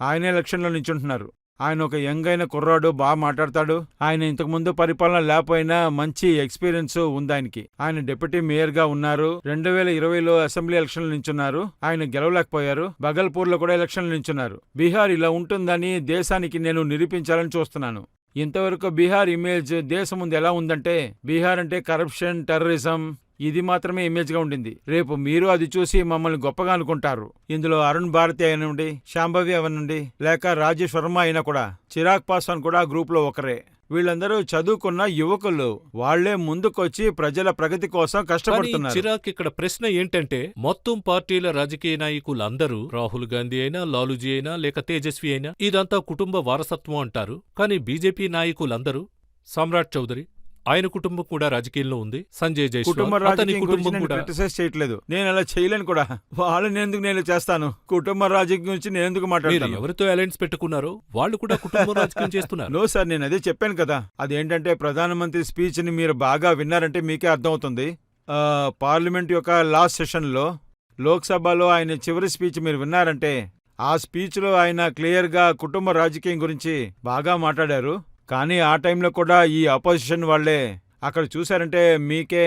ఆయన ఎలక్షన్లో నించుంటున్నారు. ఆయన ఒక యంగ్ అయిన కుర్రాడు, బాగా మాట్లాడతాడు. ఆయన ఇంతకుముందు పరిపాలన లేకపోయినా మంచి ఎక్స్పీరియన్స్ ఉంది ఆయనకి. ఆయన డిప్యూటీ మేయర్గా ఉన్నారు. 2020లో అసెంబ్లీ ఎలక్షన్లు నించున్నారు. ఆయన గెలవలేకపోయారు. బగల్పూర్లో కూడా ఎలక్షన్లు నించున్నారు. బీహార్ ఇలా ఉంటుందని దేశానికి నేను నిరూపించాలని చూస్తున్నాను. ఇంతవరకు బీహార్ ఇమేజ్ దేశం ముందు ఎలా ఉందంటే, బీహార్ అంటే కరప్షన్, టెర్రరిజం, ఇది మాత్రమే ఇమేజ్గా ఉండింది. రేపు మీరు అది చూసి మమ్మల్ని గొప్పగా అనుకుంటారు. ఇందులో అరుణ్ భారతి అయినండి, శాంభవి అవనండి, లేక రాజేష్ వర్మ అయినా కూడా, చిరాగ్ పాస్వాన్ కూడా గ్రూప్లో ఒకరే. వీళ్ళందరూ చదువుకున్న యువకులు. వాళ్లే ముందుకొచ్చి ప్రజల ప్రగతి కోసం కష్టపడుతున్నారు. చిరాక్, ఇక్కడ ప్రశ్న ఏంటంటే, మొత్తం పార్టీల రాజకీయ నాయకులందరూ, రాహుల్ గాంధీ అయినా, లాలూజీ అయినా, లేక తేజస్వి అయినా, ఇదంతా కుటుంబ వారసత్వం అంటారు. కానీ బీజేపీ నాయకులందరూ, సమ్రాట్ చౌదరి, ఆయన కుటుంబం కూడా రాజకీయంలో ఉంది. సంజయ్ జైస్వాల్, అతని కుటుంబం కూడా. క్రిటిసైజ్ చేయట్లేదు, నేను అలా చేయలేను కూడా. వాళ్ళని ఎందుకు నేను చేస్తాను? కుటుంబ రాజకీయం గురించి నేను ఎందుకు మీరు మాట్లాడతాను? ఎవరితో అలయన్స్ పెట్టుకున్నారో వాళ్ళు కూడా కుటుంబ రాజకీయం చేస్తున్నారు. నో సార్, నేను అదే చెప్పాను కదా. అదేంటంటే ప్రధానమంత్రి స్పీచ్ ని మీరు బాగా విన్నారంటే మీకే అర్థమవుతుంది. పార్లమెంట్ యొక్క లాస్ట్ సెషన్లో, లోక్సభలో ఆయన చివరి స్పీచ్ మీరు విన్నారంటే, ఆ స్పీచ్లో ఆయన క్లియర్గా కుటుంబ రాజకీయం గురించి బాగా మాట్లాడారు. కానీ ఆ టైంలో కూడా ఈ అపోజిషన్ వాళ్లే అక్కడ చూశారంటే మీకే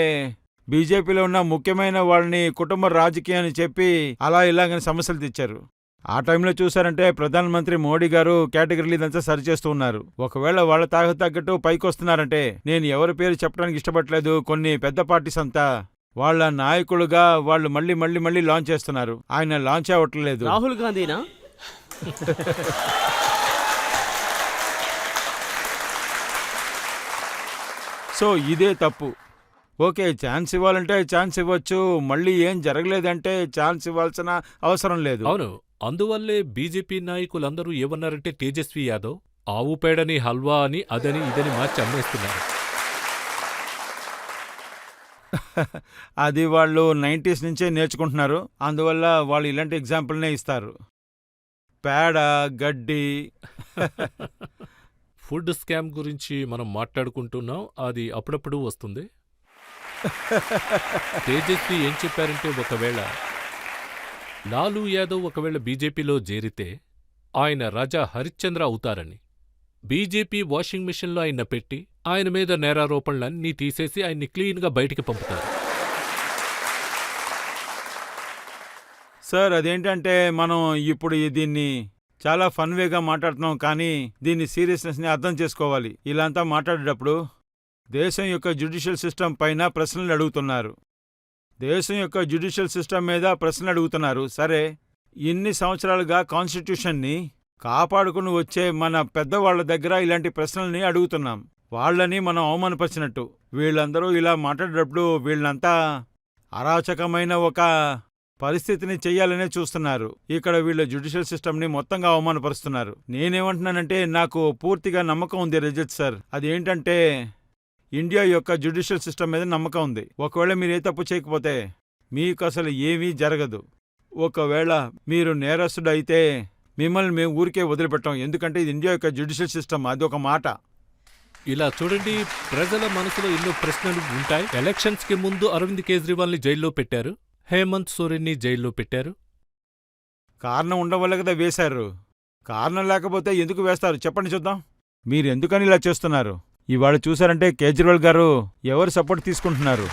బీజేపీలో ఉన్న ముఖ్యమైన వాళ్ళని కుటుంబ రాజకీయాన్ని చెప్పి అలా ఇలాగని సమస్యలు తెచ్చారు. ఆ టైంలో చూశారంటే ప్రధానమంత్రి మోడీ గారు కేటగిరీలు ఇదంతా సరిచేస్తూ ఉన్నారు. ఒకవేళ వాళ్ళ తగ్గట్టు పైకి వస్తున్నారంటే, నేను ఎవరి పేరు చెప్పడానికి ఇష్టపడలేదు, కొన్ని పెద్ద పార్టీస్ అంతా వాళ్ళ నాయకులుగా వాళ్ళు మళ్ళీ మళ్ళీ మళ్ళీ లాంచ్ చేస్తున్నారు. ఆయన లాంచ్ అవ్వట్లేదు. రాహుల్ గాంధీనా? సో ఇదే తప్పు. ఓకే, ఛాన్స్ ఇవ్వాలంటే ఛాన్స్ ఇవ్వచ్చు, మళ్ళీ ఏం జరగలేదంటే ఛాన్స్ ఇవ్వాల్సిన అవసరం లేదు. అవును, అందువల్లే బీజేపీ నాయకులందరూ ఏమన్నారంటే, తేజస్వి యాదవ్ ఆవు పేడని హల్వా అని అదని ఇదని మార్చి అమ్మేస్తున్నారు. అది వాళ్ళు 90s నుంచే నేర్చుకుంటున్నారు. అందువల్ల వాళ్ళు ఇలాంటి ఎగ్జాంపుల్నే ఇస్తారు. పేడ, గడ్డి. ఫుడ్ స్కామ్ గురించి మనం మాట్లాడుకుంటున్నాం, అది అప్పుడప్పుడు వస్తుంది. తేజస్వి ఏం చెప్పారంటే, ఒకవేళ లాలూ యాదవ్ ఒకవేళ బీజేపీలో చేరితే ఆయన రాజా హరిశ్చంద్ర అవుతారని. బీజేపీ వాషింగ్ మిషన్లో ఆయన పెట్టి ఆయన మీద నేరారోపణలన్నీ తీసేసి ఆయన్ని క్లీన్గా బయటికి పంపుతారు. సార్, అదేంటంటే మనం ఇప్పుడు దీన్ని చాలా ఫన్ వేగా మాట్లాడుతున్నాం, కానీ దీని సీరియస్నెస్ని అర్థం చేసుకోవాలి. ఇలా అంతా మాట్లాడేటప్పుడు దేశం యొక్క జ్యుడిషియల్ సిస్టమ్ పైన ప్రశ్నలు అడుగుతున్నారు. దేశం యొక్క జ్యుడిషియల్ సిస్టమ్ మీద ప్రశ్నలు అడుగుతున్నారు. సరే, ఇన్ని సంవత్సరాలుగా కాన్స్టిట్యూషన్ని కాపాడుకుని వచ్చే మన పెద్దవాళ్ల దగ్గర ఇలాంటి ప్రశ్నల్ని అడుగుతున్నాం. వాళ్ళని మనం అవమానపరిచినట్టు. వీళ్ళందరూ ఇలా మాట్లాడేటప్పుడు వీళ్ళంతా అరాచకమైన ఒక పరిస్థితిని చెయ్యాలనే చూస్తున్నారు. ఇక్కడ వీళ్ళ జ్యుడిషియల్ సిస్టమ్ని మొత్తంగా అవమానపరుస్తున్నారు. నేనేమంటున్నానంటే, నాకు పూర్తిగా నమ్మకం ఉంది రజత్ సార్. అదేంటంటే, ఇండియా యొక్క జ్యుడిషియల్ సిస్టమ్ మీద నమ్మకం ఉంది. ఒకవేళ మీరు ఏ తప్పు చేయకపోతే మీకు అసలు ఏమీ జరగదు. ఒకవేళ మీరు నేరస్తుడు అయితే మిమ్మల్ని మేము ఊరికే వదిలిపెట్టాం. ఎందుకంటే ఇది ఇండియా యొక్క జ్యుడిషియల్ సిస్టమ్, అది ఒక మాట. ఇలా చూడండి, ప్రజల మనసులో ఎన్నో ప్రశ్నలు ఉంటాయి. ఎలక్షన్స్ కి ముందు అరవింద్ కేజ్రీవాల్ ని జైల్లో పెట్టారు, హేమంత్ సోరెన్ ని జైల్లో పెట్టారు. కారణం ఉండవల్ల కదా వేశారు. కారణం లేకపోతే ఎందుకు వేస్తారు చెప్పండి చూద్దాం. మీరెందుకని ఇలా చేస్తున్నారు? ఇవాళ చూశారంటే కేజ్రీవాల్ గారు ఎవరు సపోర్ట్ తీసుకుంటున్నారు,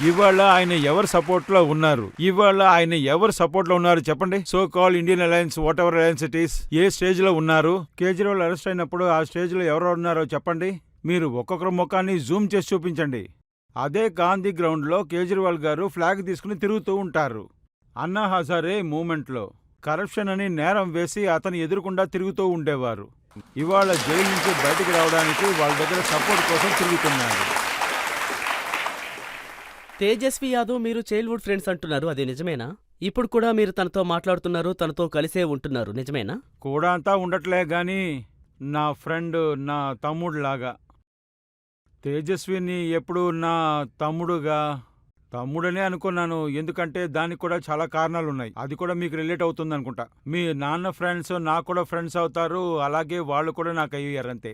ఇవాళ ఆయన ఎవరు సపోర్ట్లో ఉన్నారు, చెప్పండి. So call Indian alliance, whatever alliance it is, ఏ స్టేజ్లో ఉన్నారు? కేజ్రీవాల్ అరెస్ట్ అయినప్పుడు ఆ స్టేజ్లో ఎవరు ఉన్నారో చెప్పండి. మీరు ఒక్కొక్కరు ముఖాన్ని జూమ్ చేసి చూపించండి. అదే గాంధీ గ్రౌండ్లో కేజ్రీవాల్ గారు ఫ్లాగ్ తీసుకుని తిరుగుతూ ఉంటారు. అన్నా హజారే మూమెంట్లో కరప్షన్ అని నేరం వేసి అతను ఎదురుకుండా తిరుగుతూ ఉండేవారు. ఇవాళ జైలు నుంచి బయటికి రావడానికి వాళ్ళ దగ్గర సపోర్ట్ కోసం తిరుగుతున్నారు. తేజస్వి యాదవ్ మీరు చైల్డ్హుడ్ ఫ్రెండ్స్ అంటున్నారు, అది నిజమేనా? ఇప్పుడు కూడా మీరు తనతో మాట్లాడుతున్నారు, తనతో కలిసే ఉంటున్నారు, నిజమేనా? కూడా అంతా ఉండట్లే గాని నా ఫ్రెండ్, నా తమ్ముడులాగా. తేజస్విని ఎప్పుడు నా తమ్ముడనే అనుకున్నాను, ఎందుకంటే దానికి కూడా చాలా కారణాలున్నాయి. అది కూడా మీకు రిలేట్ అవుతుంది అనుకుంటా. మీ నాన్న ఫ్రెండ్స్ నాకు కూడా ఫ్రెండ్స్ అవుతారు, అలాగే వాళ్ళు కూడా నాకు అయ్యారంతే.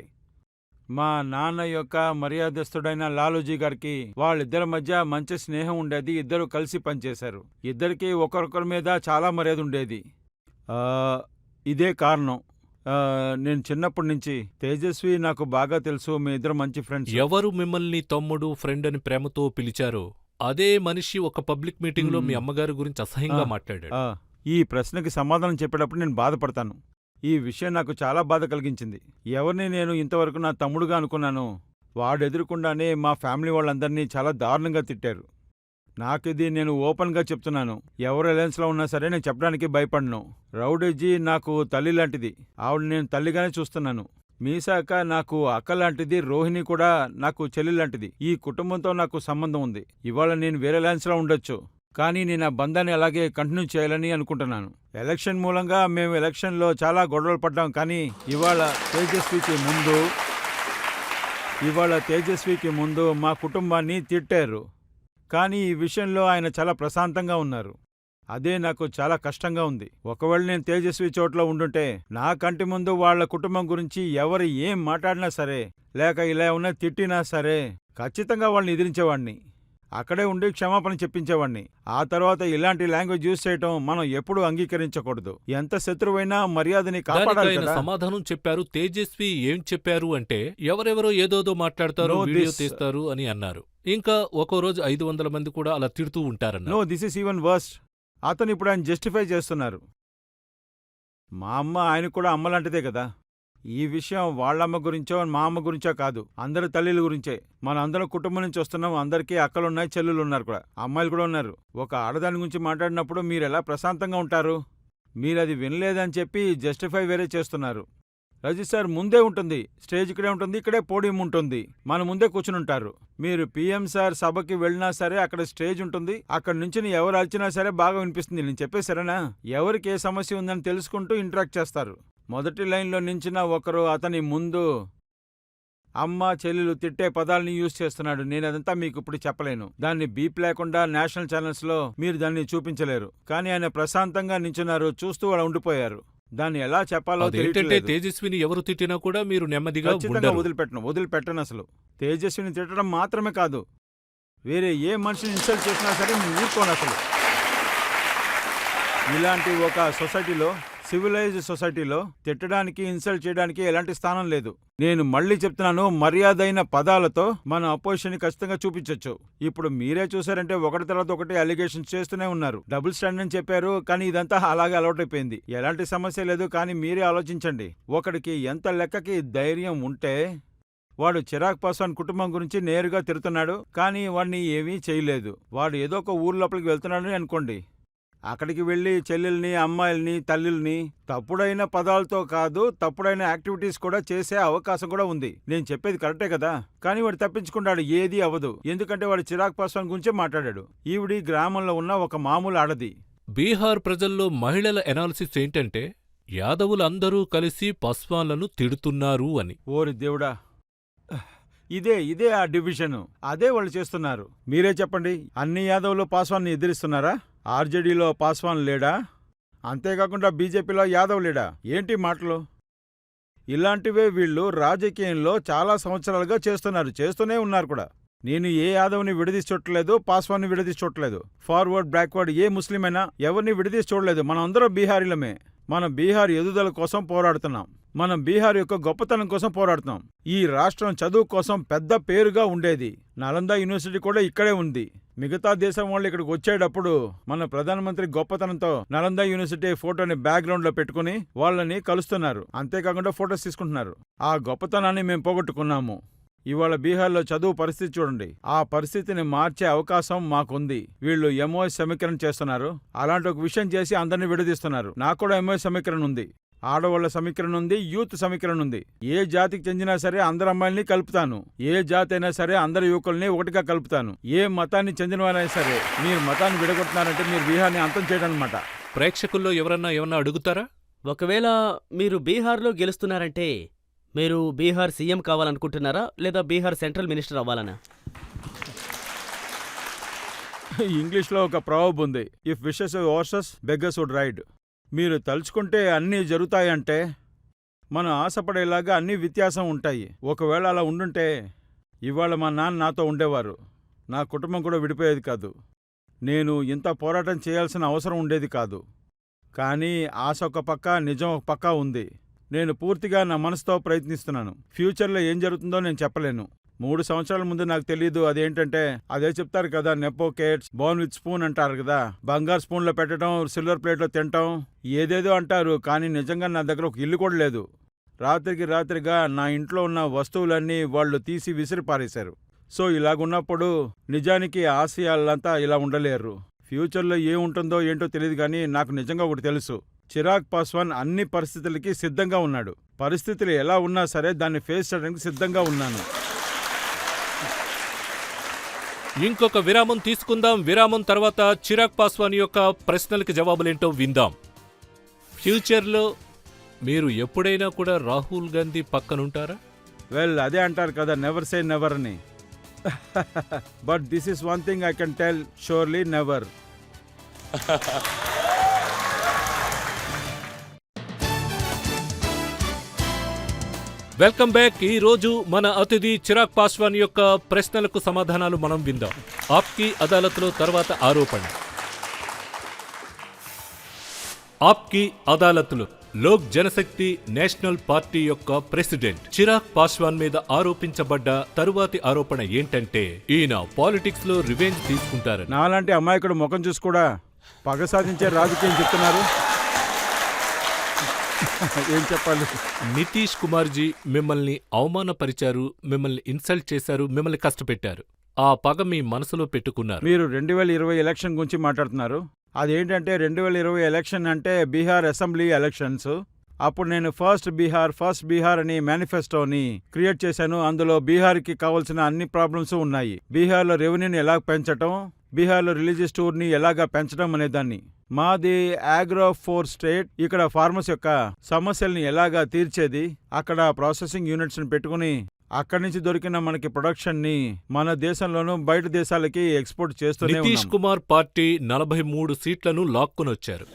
మా నాన్న యొక్క మర్యాదస్తుడైన లాలూజీ గారికి వాళ్ళిద్దరి మధ్య మంచి స్నేహం ఉండేది, ఇద్దరు కలిసి పనిచేశారు. ఇద్దరికి ఒకరొకరి మీద చాలా మర్యాద ఉండేది. ఇదే కారణం. నేను చిన్నప్పటి నుంచి తేజస్వి నాకు బాగా తెలుసు, మీ ఇద్దరు మంచి ఫ్రెండ్స్. ఎవరు మిమ్మల్ని తమ్ముడు, ఫ్రెండ్ అని ప్రేమతో పిలిచారో అదే మనిషి ఒక పబ్లిక్ మీటింగ్ లో మీ అమ్మగారి గురించి అసహ్యంగా మాట్లాడాడు. ఈ ప్రశ్నకి సమాధానం చెప్పేటప్పుడు నేను బాధపడతాను. ఈ విషయం నాకు చాలా బాధ కలిగించింది. ఎవరిని నేను ఇంతవరకు నా తమ్ముడుగా అనుకున్నాను, వాడెదురుకుండానే మా ఫ్యామిలీ వాళ్ళందరినీ చాలా దారుణంగా తిట్టారు. నాకిది నేను ఓపెన్గా చెప్తున్నాను. ఎవరు అలయన్స్లో ఉన్నా సరే నేను చెప్పడానికి భయపడను. రౌడీజీ నాకు తల్లి లాంటిది, ఆవిడ నేను తల్లిగానే చూస్తున్నాను. మీసాక నాకు అక్క లాంటిది, రోహిణి కూడా నాకు చెల్లి లాంటిది. ఈ కుటుంబంతో నాకు సంబంధం ఉంది. ఇవాళ నేను వేరే అలయన్స్లో ఉండొచ్చు, కానీ నేను ఆ బంధాన్ని అలాగే కంటిన్యూ చేయాలని అనుకుంటున్నాను. ఎలక్షన్ మూలంగా మేము ఎలక్షన్లో చాలా గొడవలు పడ్డాం, కానీ ఇవాళ తేజస్వికి ముందు మా కుటుంబాన్ని తిట్టారు. కానీ ఈ విషయంలో ఆయన చాలా ప్రశాంతంగా ఉన్నారు. అదే నాకు చాలా కష్టంగా ఉంది. ఒకవేళ నేను తేజస్వి చోట్ల ఉండుంటే నా కంటి ముందు వాళ్ల కుటుంబం గురించి ఎవరు ఏం మాట్లాడినా సరే, లేక ఇలా ఉన్న తిట్టినా సరే, ఖచ్చితంగా వాళ్ళని ఎదిరించేవాణ్ణి. అక్కడే ఉండి క్షమాపణ చెప్పించేవాణ్ణి. ఆ తర్వాత ఇలాంటి లాంగ్వేజ్ యూజ్ చేయటం మనం ఎప్పుడూ అంగీకరించకూడదు. ఎంత శత్రువైనా మర్యాదని కాపాడాలి కదా. సమాధానం చెప్పారు. తేజస్వి ఏం చెప్పారు అంటే, ఎవరెవరో ఏదోదో మాట్లాడతారు, వీడియో తీస్తారు అని అన్నారు. ఇంకా ఒక్కో రోజు 500 మంది కూడా అలా తిడుతూ ఉంటారన్నారు. No, this is even worst. అతను ఇప్పుడు ఆయన జస్టిఫై చేస్తున్నారు. మా అమ్మ ఆయన కూడా అమ్మలాంటిదే కదా. ఈ విషయం వాళ్ళమ్మ గురించో మా అమ్మ గురించో కాదు, అందరి తల్లిల గురించే. మన అందరం కుటుంబం నుంచి వస్తున్నాం, అందరికీ అక్కలున్నాయి, చెల్లులున్నారు కూడా, అమ్మాయిలు కూడా ఉన్నారు. ఒక ఆడదాని గురించి మాట్లాడినప్పుడు మీరెలా ప్రశాంతంగా ఉంటారు? మీరది వినలేదని చెప్పి జస్టిఫై వేరే చేస్తున్నారు. రిజిస్టర్ ముందే ఉంటుంది, స్టేజ్ ఇక్కడే ఉంటుంది, ఇక్కడే పోడియం ఉంటుంది, మన ముందే కూర్చునుంటారు. మీరు పిఎం సార్ సభకి వెళ్ళినా సరే అక్కడ స్టేజ్ ఉంటుంది, అక్కడి నుంచి ఎవరు అరిచినా సరే బాగా వినిపిస్తుంది. నేను చెప్పేశారనా, ఎవరికి ఏ సమస్య ఉందని తెలుసుకుంటూ ఇంటరాక్ట్ చేస్తారు. మొదటి లైన్లో నించిన ఒకరు అతని ముందు అమ్మ చెల్లెలు తిట్టే పదాలని యూజ్ చేస్తున్నాడు. నేనదంతా మీకు ఇప్పుడు చెప్పలేను. దాన్ని బీప్ లేకుండా నేషనల్ ఛానల్స్లో మీరు దాన్ని చూపించలేరు. కానీ ఆయన ప్రశాంతంగా నించున్నారు, చూస్తూ వాళ్ళు ఉండిపోయారు. దాన్ని ఎలా చెప్పాలో తెలియట్లేదు. తేజస్విని ఎవరు తిట్టినా కూడా మీరు నెమ్మదిగా ఖచ్చితంగా వదిలిపెట్టను. అసలు తేజస్విని తిట్టడం మాత్రమే కాదు, వేరే ఏ మనిషిని ఇన్సల్ట్ చేసినా సరే నేను ఊరుకోను. అసలు ఇలాంటి ఒక సొసైటీలో, సివిలైజ్డ్ సొసైటీలో తిట్టడానికి, ఇన్సల్ట్ చేయడానికి ఎలాంటి స్థానం లేదు. నేను మళ్ళీ చెప్తున్నాను, మర్యాదైన పదాలతో మన అపోజిషన్ ని ఖచ్చితంగా చూపించొచ్చు. ఇప్పుడు మీరే చూసారంటే ఒకటి తర్వాత ఒకటి అలిగేషన్స్ చేస్తూనే ఉన్నారు. డబుల్ స్టాండర్డ్ అని చెప్పారు, కానీ ఇదంతా అలాగే అలవాటు అయిపోయింది. ఎలాంటి సమస్య లేదు, కానీ మీరే ఆలోచించండి. ఒకడికి ఎంత లెక్కకి ధైర్యం ఉంటే వాడు చిరాగ్ పాస్వాన్ కుటుంబం గురించి నేరుగా తిడుతున్నాడు, కానీ వాడిని ఏమీ చేయలేదు. వాడు ఏదో ఒక ఊరు లోపలికి వెళ్తున్నాడని అనుకోండి, అక్కడికి వెళ్ళి చెల్లెల్ని, అమ్మాయిల్ని, తల్లిల్ని తప్పుడైన పదాలతో కాదు, తప్పుడైన యాక్టివిటీస్ కూడా చేసే అవకాశం కూడా ఉంది. నేను చెప్పేది కరెక్టే కదా. కానీ వాడు తప్పించుకుంటాడు, ఏదీ అవ్వదు. ఎందుకంటే వాడు చిరాగ్ పాస్వాన్ గురించే మాట్లాడాడు. ఈవిడి గ్రామంలో ఉన్న ఒక మామూలు ఆడది. బీహార్ ప్రజల్లో మహిళల ఎనాలిసిస్ ఏంటంటే, యాదవులందరూ కలిసి పాస్వాన్లను తిడుతున్నారు అని. ఓరి దేవుడా, ఇదే ఆ డివిజన్, అదే వాళ్ళు చేస్తున్నారు. మీరే చెప్పండి, అన్ని యాదవులు పాస్వాన్ని ఎదిరిస్తున్నారా? ఆర్జేడీలో పాస్వాన్ లేడా? అంతేకాకుండా బీజేపీలో యాదవ్ లేడా? ఏంటి మాటలు? ఇలాంటివే వీళ్ళు రాజకీయంలో చాలా సంవత్సరాలుగా చేస్తూనే ఉన్నారు కూడా. నేను ఏ యాదవ్ని విడదీసి చూడలేదు, పాస్వాన్ని విడదీసి చూడలేదు, ఫార్వర్డ్ బ్యాక్వర్డ్ ఏ ముస్లిం అయినా ఎవరిని విడదీసి చూడలేదు. మనం అందరం బీహారీలమే. మనం బీహార్ ఎదుగుదల కోసం పోరాడుతున్నాం. మనం బీహార్ యొక్క గొప్పతనం కోసం పోరాడుతున్నాం. ఈ రాష్ట్రం చదువు కోసం పెద్ద పేరుగా ఉండేది. నలంద యూనివర్సిటీ కూడా ఇక్కడే ఉంది. మిగతా దేశం వాళ్ళు ఇక్కడికి వచ్చేటప్పుడు మన ప్రధానమంత్రి గొప్పతనంతో నలంద యూనివర్సిటీ ఫోటోని బ్యాక్గ్రౌండ్ లో పెట్టుకుని వాళ్ళని కలుస్తున్నారు. అంతేకాకుండా ఫోటోస్ తీసుకుంటున్నారు. ఆ గొప్పతనాన్ని మేము పోగొట్టుకున్నాము. ఇవాళ బీహార్లో చదువు పరిస్థితి చూడండి. ఆ పరిస్థితిని మార్చే అవకాశం మాకుంది. వీళ్ళు ఎంఓఎస్ సమీకరణ చేస్తున్నారు. అలాంటి ఒక విషయం చేసి అందరినీ విడదీస్తున్నారు. నాకు కూడా ఎంఓఎస్ సమీకరణ ఉంది, ఆడవాళ్ల సమీకరణ ఉంది, యూత్ సమీకరణ ఉంది. ఏ జాతికి చెందినా సరే అందరు అమ్మాయిల్ని కలుపుతాను. ఏ జాతి అయినా సరే అందరి యువకుల్ని ఒకటిగా కలుపుతాను. ఏ మతాన్ని చెందిన వారైనా సరే మీరు మతాన్ని విడగొడుతున్నారంటే మీరు బీహార్ని అంతం చేయడం అనమాట. ప్రేక్షకుల్లో ఏమన్నా అడుగుతారా? ఒకవేళ మీరు బీహార్లో గెలుస్తున్నారంటే మీరు బీహార్ సీఎం కావాలనుకుంటున్నారా లేదా బీహార్ సెంట్రల్ మినిస్టర్ అవ్వాలనా? ఇంగ్లీష్లో ఒక ప్రావర్బ్ ఉంది, if wishes horses beggars would ride. మీరు తలుచుకుంటే అన్నీ జరుగుతాయంటే మనం ఆశపడేలాగా అన్ని వ్యత్యాసం ఉంటాయి. ఒకవేళ అలా ఉండుంటే ఇవాళ మా నాన్న నాతో ఉండేవారు. నా కుటుంబం కూడా విడిపోయేది కాదు. నేను ఇంత పోరాటం చేయాల్సిన అవసరం ఉండేది కాదు. కానీ ఆశ ఒక పక్క, నిజం ఒక పక్క ఉంది. నేను పూర్తిగా నా మనసుతో ప్రయత్నిస్తున్నాను. ఫ్యూచర్లో ఏం జరుగుతుందో నేను చెప్పలేను. 3 సంవత్సరాల ముందు నాకు తెలియదు. అదేంటంటే అదే చెప్తారు కదా, నెపో కేట్స్ బోర్న్ విత్ స్పూన్ అంటారు కదా. బంగారు స్పూన్లో పెట్టడం, సిల్వర్ ప్లేట్లో తినటం, ఏదేదో అంటారు. కానీ నిజంగా నా దగ్గర ఒక ఇల్లు కూడా లేదు. రాత్రిగా నా ఇంట్లో ఉన్న వస్తువులన్నీ వాళ్ళు తీసి విసిరి పారేశారు. సో ఇలాగున్నప్పుడు నిజానికి ఆశయాలంతా ఇలా ఉండలేరు. ఫ్యూచర్లో ఏముంటుందో ఏంటో తెలియదు. కానీ నాకు నిజంగా ఒకటి తెలుసు, చిరాగ్ పాస్వాన్ అన్ని పరిస్థితులకి సిద్ధంగా ఉన్నాడు. పరిస్థితులు ఎలా ఉన్నా సరే దాన్ని ఫేస్ చేయడానికి సిద్ధంగా ఉన్నాను. ఇంకొక విరామం తీసుకుందాం. విరామం తర్వాత చిరాగ్ పాస్వాన్ యొక్క ప్రశ్నలకి జవాబులేంటో విందాం. ఫ్యూచర్లో మీరు ఎప్పుడైనా కూడా రాహుల్ గాంధీ పక్కనుంటారా? వెల్, అదే అంటారు కదా, నెవర్ సే నెవర్ అని. But this is one thing I can tell surely, never. Welcome back. ఈ రోజు మన అతిథి చిరాగ్ పాస్వాన్ యొక్క ప్రశ్నలకు సమాధానాలు మనం విందాం. ఆప్కి అదాలత్లో తర్వాత ఆరోపణ. ఆప్కి అదాలత్లో లోక్ జనశక్తి నేషనల్ పార్టీ యొక్క ప్రెసిడెంట్ చిరాగ్ పాస్వాన్ మీద ఆరోపించబడ్డ తరువాతి ఆరోపణ ఏంటంటే ఈయన పాలిటిక్స్ లో రివెంజ్ తీసుకుంటారని. నాలాంటి అమాయకుడు ముఖం చూసి కూడా పగ సాధించే రాజకీయం చెప్తున్నారు. ఏం చెప్పాలి? నితీష్ కుమార్ జీ మిమ్మల్ని అవమానపరిచారు, మిమ్మల్ని ఇన్సల్ట్ చేశారు, మిమ్మల్ని కష్టపెట్టారు. ఆ పగ మీ మనసులో పెట్టుకున్నారు. మీరు 2020 ఎలక్షన్ గురించి మాట్లాడుతున్నారు. అదేంటంటే 2020 ఎలక్షన్ అంటే బీహార్ అసెంబ్లీ ఎలక్షన్స్. అప్పుడు నేను ఫస్ట్ బీహార్ అని మేనిఫెస్టోని క్రియేట్ చేశాను. అందులో బీహార్కి కావాల్సిన అన్ని ప్రాబ్లమ్స్ ఉన్నాయి. బీహార్లో రెవెన్యూని ఎలా పెంచటం, బీహార్లో రిలీజియస్ టూర్ని ఎలాగా పెంచడం అనేదాన్ని. మాది ఆగ్రో 4 స్టేట్. ఇక్కడ ఫార్మర్స్ యొక్క సమస్యల్ని ఎలాగా తీర్చేది, అక్కడ ప్రాసెసింగ్ యూనిట్స్ని పెట్టుకుని అక్కడి నుంచి దొరికిన మనకి ప్రొడక్షన్ ని మన దేశంలోనూ బయట దేశాలకి ఎక్స్పోర్ట్ చేస్తూనే ఉన్నాం. నితీష్ కుమార్ పార్టీ 43 సీట్లను లాక్కునొచ్చారు.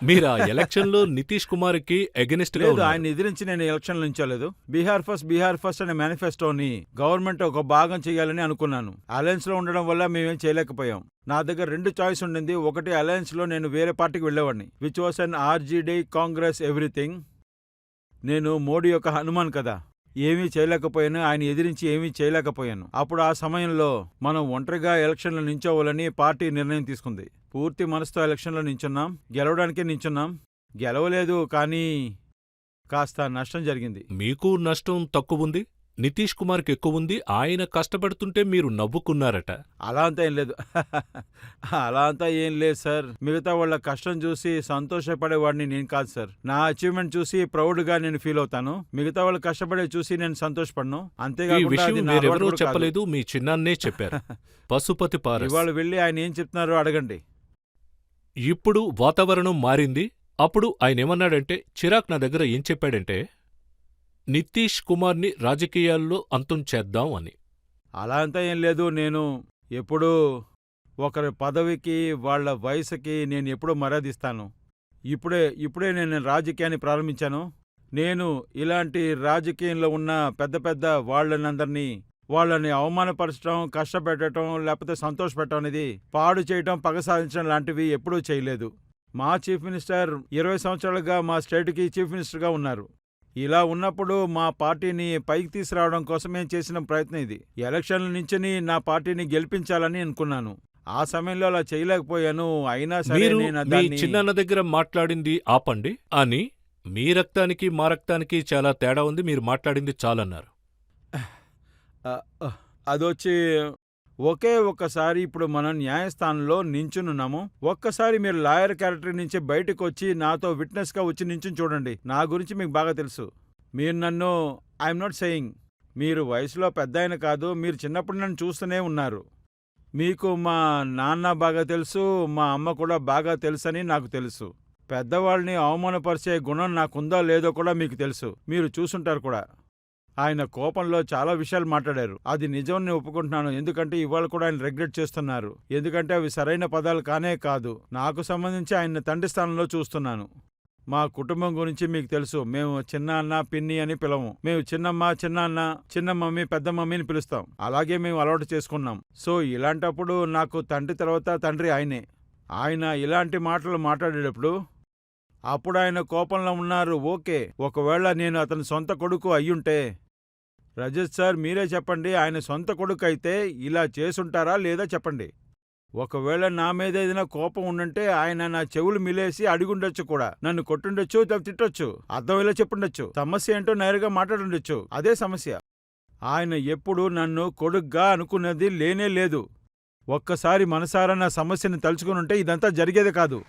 మీరు ఆ ఎలక్షన్ లో నితీష్ కుమార్ కి అగెనిస్ట్ గా లేదు, ఆయన ఎదిరించి నేను ఎలక్షన్ నించోలేదు. బీహార్ ఫస్ట్ అనే మేనిఫెస్టోని గవర్నమెంట్ ఒక భాగం చేయాలని అనుకున్నాను. అలయన్స్ లో ఉండడం వల్ల మేమేం చేయలేకపోయాం. నా దగ్గర 2 చాయిస్ ఉండింది. ఒకటి, అలయన్స్ లో నేను వేరే పార్టీకి వెళ్ళేవాడిని, which was an RJD Congress everything. నేను మోడీ యొక్క హనుమాన్ కదా, ఏమీ చేయలేకపోయాను. ఆయన ఎదిరించి ఏమీ చేయలేకపోయాను. అప్పుడు ఆ సమయంలో మనం ఒంటరిగా ఎలక్షన్లో నించోవాలని పార్టీ నిర్ణయం తీసుకుంది. పూర్తి మనసుతో ఎలక్షన్లో నించున్నాం, గెలవడానికే నించున్నాం. గెలవలేదు, కానీ కాస్త నష్టం జరిగింది. మీకు నష్టం తక్కువుంది, నితీష్ కుమార్కి ఎక్కువుంది. ఆయన కష్టపడుతుంటే మీరు నవ్వుకున్నారట. అలా అంతా ఏం లేదు. అలా అంతా ఏం లేదు సార్. మిగతా వాళ్ళ కష్టం చూసి సంతోషపడేవాడిని నేను కాదు సార్. నా అచీవ్మెంట్ చూసి ప్రౌడ్ గా నేను ఫీల్ అవుతాను. మిగతా వాళ్ళు కష్టపడే చూసి నేను సంతోషపడను. అంతేగాని చెప్పలేదు, మీ చిన్నాన్నే చెప్పారు. పశుపతి పారస్. ఇవాళ వెళ్ళి ఆయన ఏం చెప్తున్నారో అడగండి. ఇప్పుడు వాతావరణం మారింది. అప్పుడు ఆయన ఏమన్నాడంటే, చిరాగ్ నా దగ్గర ఏం చెప్పాడంటే, నితీష్ కుమార్ని రాజకీయాల్లో అంతం చేద్దాం అని. అలా అంతా ఏం లేదు. నేను ఎప్పుడూ ఒకరి పదవికి వాళ్ళ వయసుకి నేను ఎప్పుడూ మర్యాదిస్తాను. ఇప్పుడే నేను రాజకీయాన్ని ప్రారంభించాను. నేను ఇలాంటి రాజకీయంలో ఉన్న పెద్ద పెద్ద వాళ్ళని అవమానపరచడం, కష్టపెట్టడం, లేకపోతే సంతోషపెట్టడం అనేది, పాడు చేయటం, పగ సాధించడం లాంటివి ఎప్పుడూ చేయలేదు. మా చీఫ్ మినిస్టర్ 20 సంవత్సరాలుగా మా స్టేట్కి చీఫ్ మినిస్టర్గా ఉన్నారు. ఇలా ఉన్నప్పుడు మా పార్టీని పైకి తీసుకురావడం కోసమే చేసిన ప్రయత్నం ఇది. ఎలక్షన్ల నుంచి నా పార్టీని గెలిపించాలని అనుకున్నాను. ఆ సమయంలో అలా చేయలేకపోయాను. అయినా సరే మీరు నేను మీ దాన్ని చిన్నాన్న దగ్గర మాట్లాడింది ఆపండి అని, మీ రక్తానికి మా రక్తానికి చాలా తేడా ఉంది, మీరు మాట్లాడింది చాలన్నారు. అదొచ్చి ఒకే ఒక్కసారి ఇప్పుడు మనం న్యాయస్థానంలో నించునున్నాము. ఒక్కసారి మీరు లాయర్ క్యారెక్టర్ నుంచి బయటకు వచ్చి నాతో విట్నెస్గా వచ్చి నించుని చూడండి. నా గురించి మీకు బాగా తెలుసు. మీరు నన్ను, ఐఎమ్ నాట్ సెయింగ్, మీరు వయసులో పెద్ద ఆయన కాదు, మీరు చిన్నప్పుడు నన్ను చూస్తూనే ఉన్నారు. మీకు మా నాన్న బాగా తెలుసు, మా అమ్మ కూడా బాగా తెలుసని నాకు తెలుసు. పెద్దవాళ్ళని అవమానపరిచే గుణం నాకుందో లేదో కూడా మీకు తెలుసు, మీరు చూసుంటారు కూడా. ఆయన కోపంలో చాలా విషయాలు మాట్లాడారు. అది నిజమని ఒప్పుకుంటున్నాను, ఎందుకంటే ఇవాళ కూడా ఆయన రెగ్రెట్ చేస్తున్నారు. ఎందుకంటే అవి సరైన పదాలు కానే కాదు. నాకు సంబంధించి ఆయన తండ్రి స్థానంలో చూస్తున్నాను. మా కుటుంబం గురించి మీకు తెలుసు. మేము చిన్న అన్న, పిన్ని అని పిలవం. మేము చిన్నమ్మ, చిన్నాన్న, చిన్న మమ్మీ, పెద్ద మమ్మీని పిలుస్తాం. అలాగే మేము అలవాటు చేసుకున్నాం. సో ఇలాంటప్పుడు నాకు తండ్రి తర్వాత తండ్రి ఆయనే. ఆయన ఇలాంటి మాటలు మాట్లాడేటప్పుడు అప్పుడు ఆయన కోపంలో ఉన్నారు. ఓకే, ఒకవేళ నేను అతని సొంత కొడుకు అయ్యుంటే, రజత్ సార్ మీరే చెప్పండి, ఆయన సొంత కొడుకు అయితే ఇలా చేసుంటారా లేదా చెప్పండి. ఒకవేళ నా మీద ఏదైనా కోపం ఉండంటే ఆయన నా చెవులు మిలేసి అడిగుండొచ్చు కూడా, నన్ను కొట్టుండొచ్చు, తిట్టొచ్చు, అర్థం ఇలా చెప్పుండొచ్చు, సమస్య ఏంటో నేరుగా మాట్లాడుండొచ్చు. అదే సమస్య. ఆయన ఎప్పుడు నన్ను కొడుగ్గా అనుకున్నది లేనే లేదు. ఒక్కసారి మనసారా నా సమస్యని తలుచుకునుంటే ఇదంతా జరిగేది కాదు.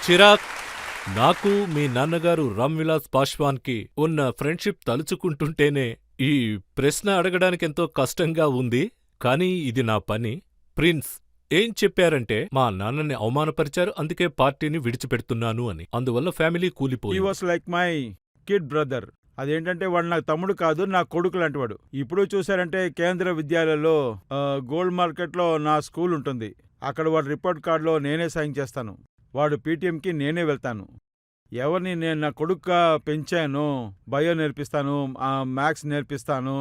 చిరాగ్, నాకు మీ నాన్నగారు రామ్ విలాస్ పాశ్వాన్కి ఉన్న ఫ్రెండ్షిప్ తలుచుకుంటుంటేనే ఈ ప్రశ్న అడగడానికి ఎంతో కష్టంగా ఉంది. కానీ ఇది నా పని. ప్రిన్స్ ఏం చెప్పారంటే, మా నాన్నని అవమానపరిచారు, అందుకే పార్టీని విడిచిపెడుతున్నాను అని. అందువల్ల ఫ్యామిలీ హీ కూలిపోయింది. Was like my kid brother. అదేంటంటే వాడు నాకు తమ్ముడు కాదు, నా కొడుకు లాంటివాడు. ఇప్పుడు చూశారంటే కేంద్ర విద్యాలయంలో గోల్డ్ మార్కెట్లో నా స్కూల్ ఉంటుంది. అక్కడ వాడు రిపోర్ట్ కార్డులో నేనే సైన్ చేస్తాను. వాడు పీటీఎంకి నేనే వెళ్తాను. ఎవరిని నేను నా కొడుకుగా పెంచాను, బయో నేర్పిస్తాను, మ్యాథ్స్ నేర్పిస్తాను,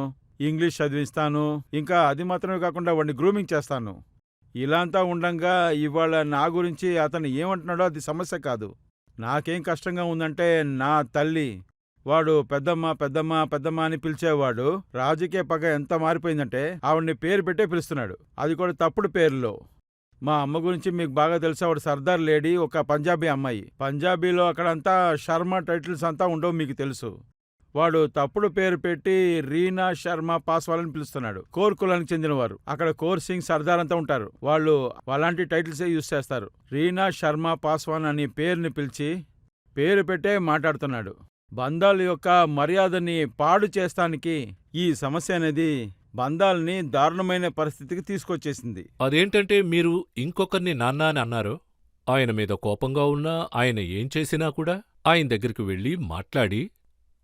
ఇంగ్లీష్ చదివిస్తాను, ఇంకా అది మాత్రమే కాకుండా వాడిని గ్రూమింగ్ చేస్తాను. ఇలాంతా ఉండంగా ఇవాళ నా గురించి అతను ఏమంటున్నాడో అది సమస్య కాదు. నాకేం కష్టంగా ఉందంటే, నా తల్లి, వాడు పెద్దమ్మ పెద్దమ్మ పెద్దమ్మ అని పిలిచేవాడు, రాజకీయ పగ ఎంత మారిపోయిందంటే ఆవిడ్ని పేరు పెట్టే పిలుస్తున్నాడు, అది కూడా తప్పుడు పేరులో. మా అమ్మ గురించి మీకు బాగా తెలుసు. ఆవిడ సర్దార్ లేడీ, ఒక పంజాబీ అమ్మాయి. పంజాబీలో అక్కడంతా శర్మ టైటిల్స్ అంతా ఉండవు, మీకు తెలుసు. వాడు తప్పుడు పేరు పెట్టి రీనా శర్మ పాస్వాన్ అని పిలుస్తున్నాడు. కోర్ కులానికి చెందినవారు. అక్కడ కోర్ సింగ్, సర్దార్ అంతా ఉంటారు. వాళ్ళు అలాంటి టైటిల్సే యూజ్ చేస్తారు. రీనా శర్మ పాస్వాన్ అని పేరుని పిలిచి పేరు పెట్టే మాట్లాడుతున్నాడు. బంధాల యొక్క మర్యాదని పాడు చేస్తానికి ఈ సమస్య అనేది బంధాల్ని దారుణమైన పరిస్థితికి తీసుకొచ్చేసింది. అదేంటంటే, మీరు ఇంకొకరిని నాన్న అని అన్నారు. ఆయన మీద కోపంగా ఉన్నా, ఆయన ఏం చేసినా కూడా ఆయన దగ్గరికి వెళ్ళి మాట్లాడి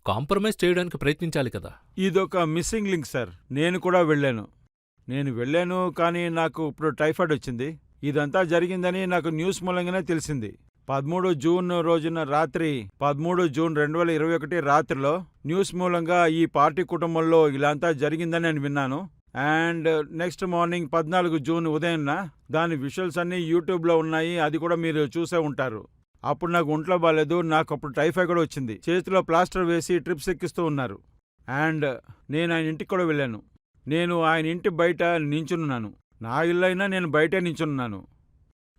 కాంప్రమైజ్ చేయడానికి ప్రయత్నించాలి కదా. ఇదొక మిస్సింగ్ లింక్ సార్. నేను కూడా వెళ్ళాను కానీ నాకు ఇప్పుడు టైఫాయిడ్ వచ్చింది. ఇదంతా జరిగిందని నాకు న్యూస్ మూలంగానే తెలిసింది. 13 జూన్ రోజున రాత్రి, 13 జూన్ 2021 రాత్రిలో న్యూస్ మూలంగా ఈ పార్టీ కుటుంబంలో ఇలాంతా జరిగిందని నేను విన్నాను. అండ్ నెక్స్ట్ మార్నింగ్ 14 జూన్ ఉదయం దాని విజువల్స్ అన్నీ యూట్యూబ్లో ఉన్నాయి. అది కూడా మీరు చూసే ఉంటారు. అప్పుడు నాకు ఒంట్లో బాగాలేదు. నాకు అప్పుడు టైఫాయిడ్ కూడా వచ్చింది. చేతిలో ప్లాస్టర్ వేసి ట్రిప్స్ ఎక్కిస్తూ ఉన్నారు. అండ్ నేను ఆయన ఇంటికి కూడా వెళ్ళాను. నేను ఆయన ఇంటి బయట నించున్నాను. నా ఇల్లు అయినా నేను బయటే నించున్నాను.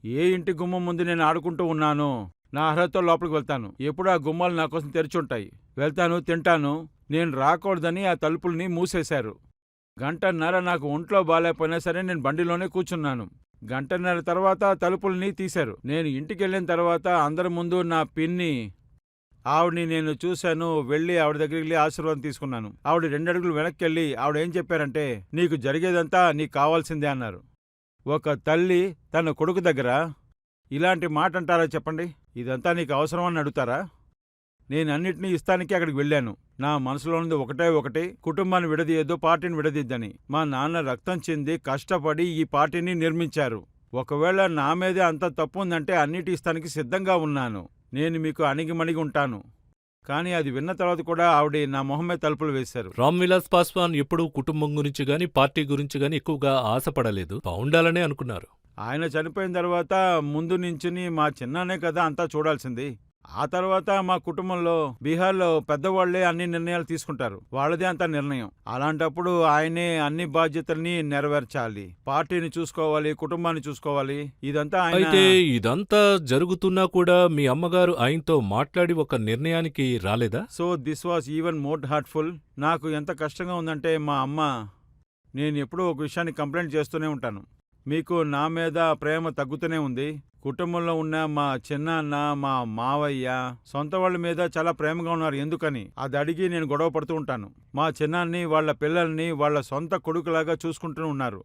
ఏ ఇంటి గుమ్మం ముందు నేను ఆడుకుంటూ ఉన్నానో, నా అర్హతతో లోపలికి వెళ్తాను. ఎప్పుడు ఆ గుమ్మాలు నా కోసం తెరిచుంటాయి. వెళ్తాను, తింటాను. నేను రాకూడదని ఆ తలుపుల్ని మూసేశారు. గంటన్నర నాకు ఒంట్లో బాగాలేకపోయినా సరే నేను బండిలోనే కూర్చున్నాను. గంటన్నర తర్వాత తలుపుల్ని తీశారు. నేను ఇంటికెళ్ళిన తర్వాత అందరి ముందు నా పిన్ని, ఆవిడ్ని నేను చూశాను. వెళ్ళి ఆవిడ దగ్గరికి వెళ్ళి ఆశీర్వాదం తీసుకున్నాను. ఆవిడ 2 అడుగులు వెనక్కి వెళ్ళి ఆవిడ ఏం చెప్పారంటే, నీకు జరిగేదంతా నీకు కావాల్సిందే అన్నారు. ఒక తల్లి తన కొడుకు దగ్గర ఇలాంటి మాట అంటారా చెప్పండి? ఇదంతా నీకు అవసరమని అడుగుతారా? నేను అన్నిటినీ ఇస్తానికి అక్కడికి వెళ్ళాను. నా మనసులో ఉంది ఒకటి, కుటుంబాన్ని విడదీయద్దు, పార్టీని విడదీద్దని. మా నాన్న రక్తం చెంది కష్టపడి ఈ పార్టీని నిర్మించారు. ఒకవేళ నా మీదే అంత తప్పు ఉందంటే అన్నిటి ఇస్తానికి సిద్ధంగా ఉన్నాను. నేను మీకు అణిగిమణిగి ఉంటాను. కానీ అది విన్న తర్వాత కూడా ఆవిడ నా మొహం మీద తలుపులు వేశారు. రామ్ విలాస్ పాస్వాన్ ఎప్పుడూ కుటుంబం గురించి గాని పార్టీ గురించి గాని ఎక్కువగా ఆశపడలేదు. బావుండాలనే అనుకున్నారు. ఆయన చనిపోయిన తర్వాత ముందు నించుని మా చిన్నానే కదా అంతా చూడాల్సింది. ఆ తర్వాత మా కుటుంబంలో బీహార్లో పెద్దవాళ్లే అన్ని నిర్ణయాలు తీసుకుంటారు. వాళ్ళదే అంత నిర్ణయం. అలాంటప్పుడు ఆయనే అన్ని బాధ్యతల్ని నెరవేర్చాలి, పార్టీని చూసుకోవాలి, కుటుంబాన్ని చూసుకోవాలి. ఇదంతా అయితే ఇదంతా జరుగుతున్నా కూడా మీ అమ్మగారు ఆయనతో మాట్లాడి ఒక నిర్ణయానికి రాలేదా? So this was even more heartful. నాకు ఎంత కష్టంగా ఉందంటే మా అమ్మ, నేను ఎప్పుడూ ఒక విషయాన్ని కంప్లైంట్ చేస్తూనే ఉంటాను, మీకు నా మీద ప్రేమ తగ్గుతూనే ఉంది. కుటుంబంలో ఉన్న మా చిన్నాన్న, మా మావయ్య, సొంత వాళ్ళ మీద చాలా ప్రేమగా ఉన్నారు. ఎందుకని అది అడిగి నేను గొడవ పడుతూ ఉంటాను. మా చిన్నాన్ని, వాళ్ళ పిల్లల్ని వాళ్ళ సొంత కొడుకులాగా చూసుకుంటూ ఉన్నారు.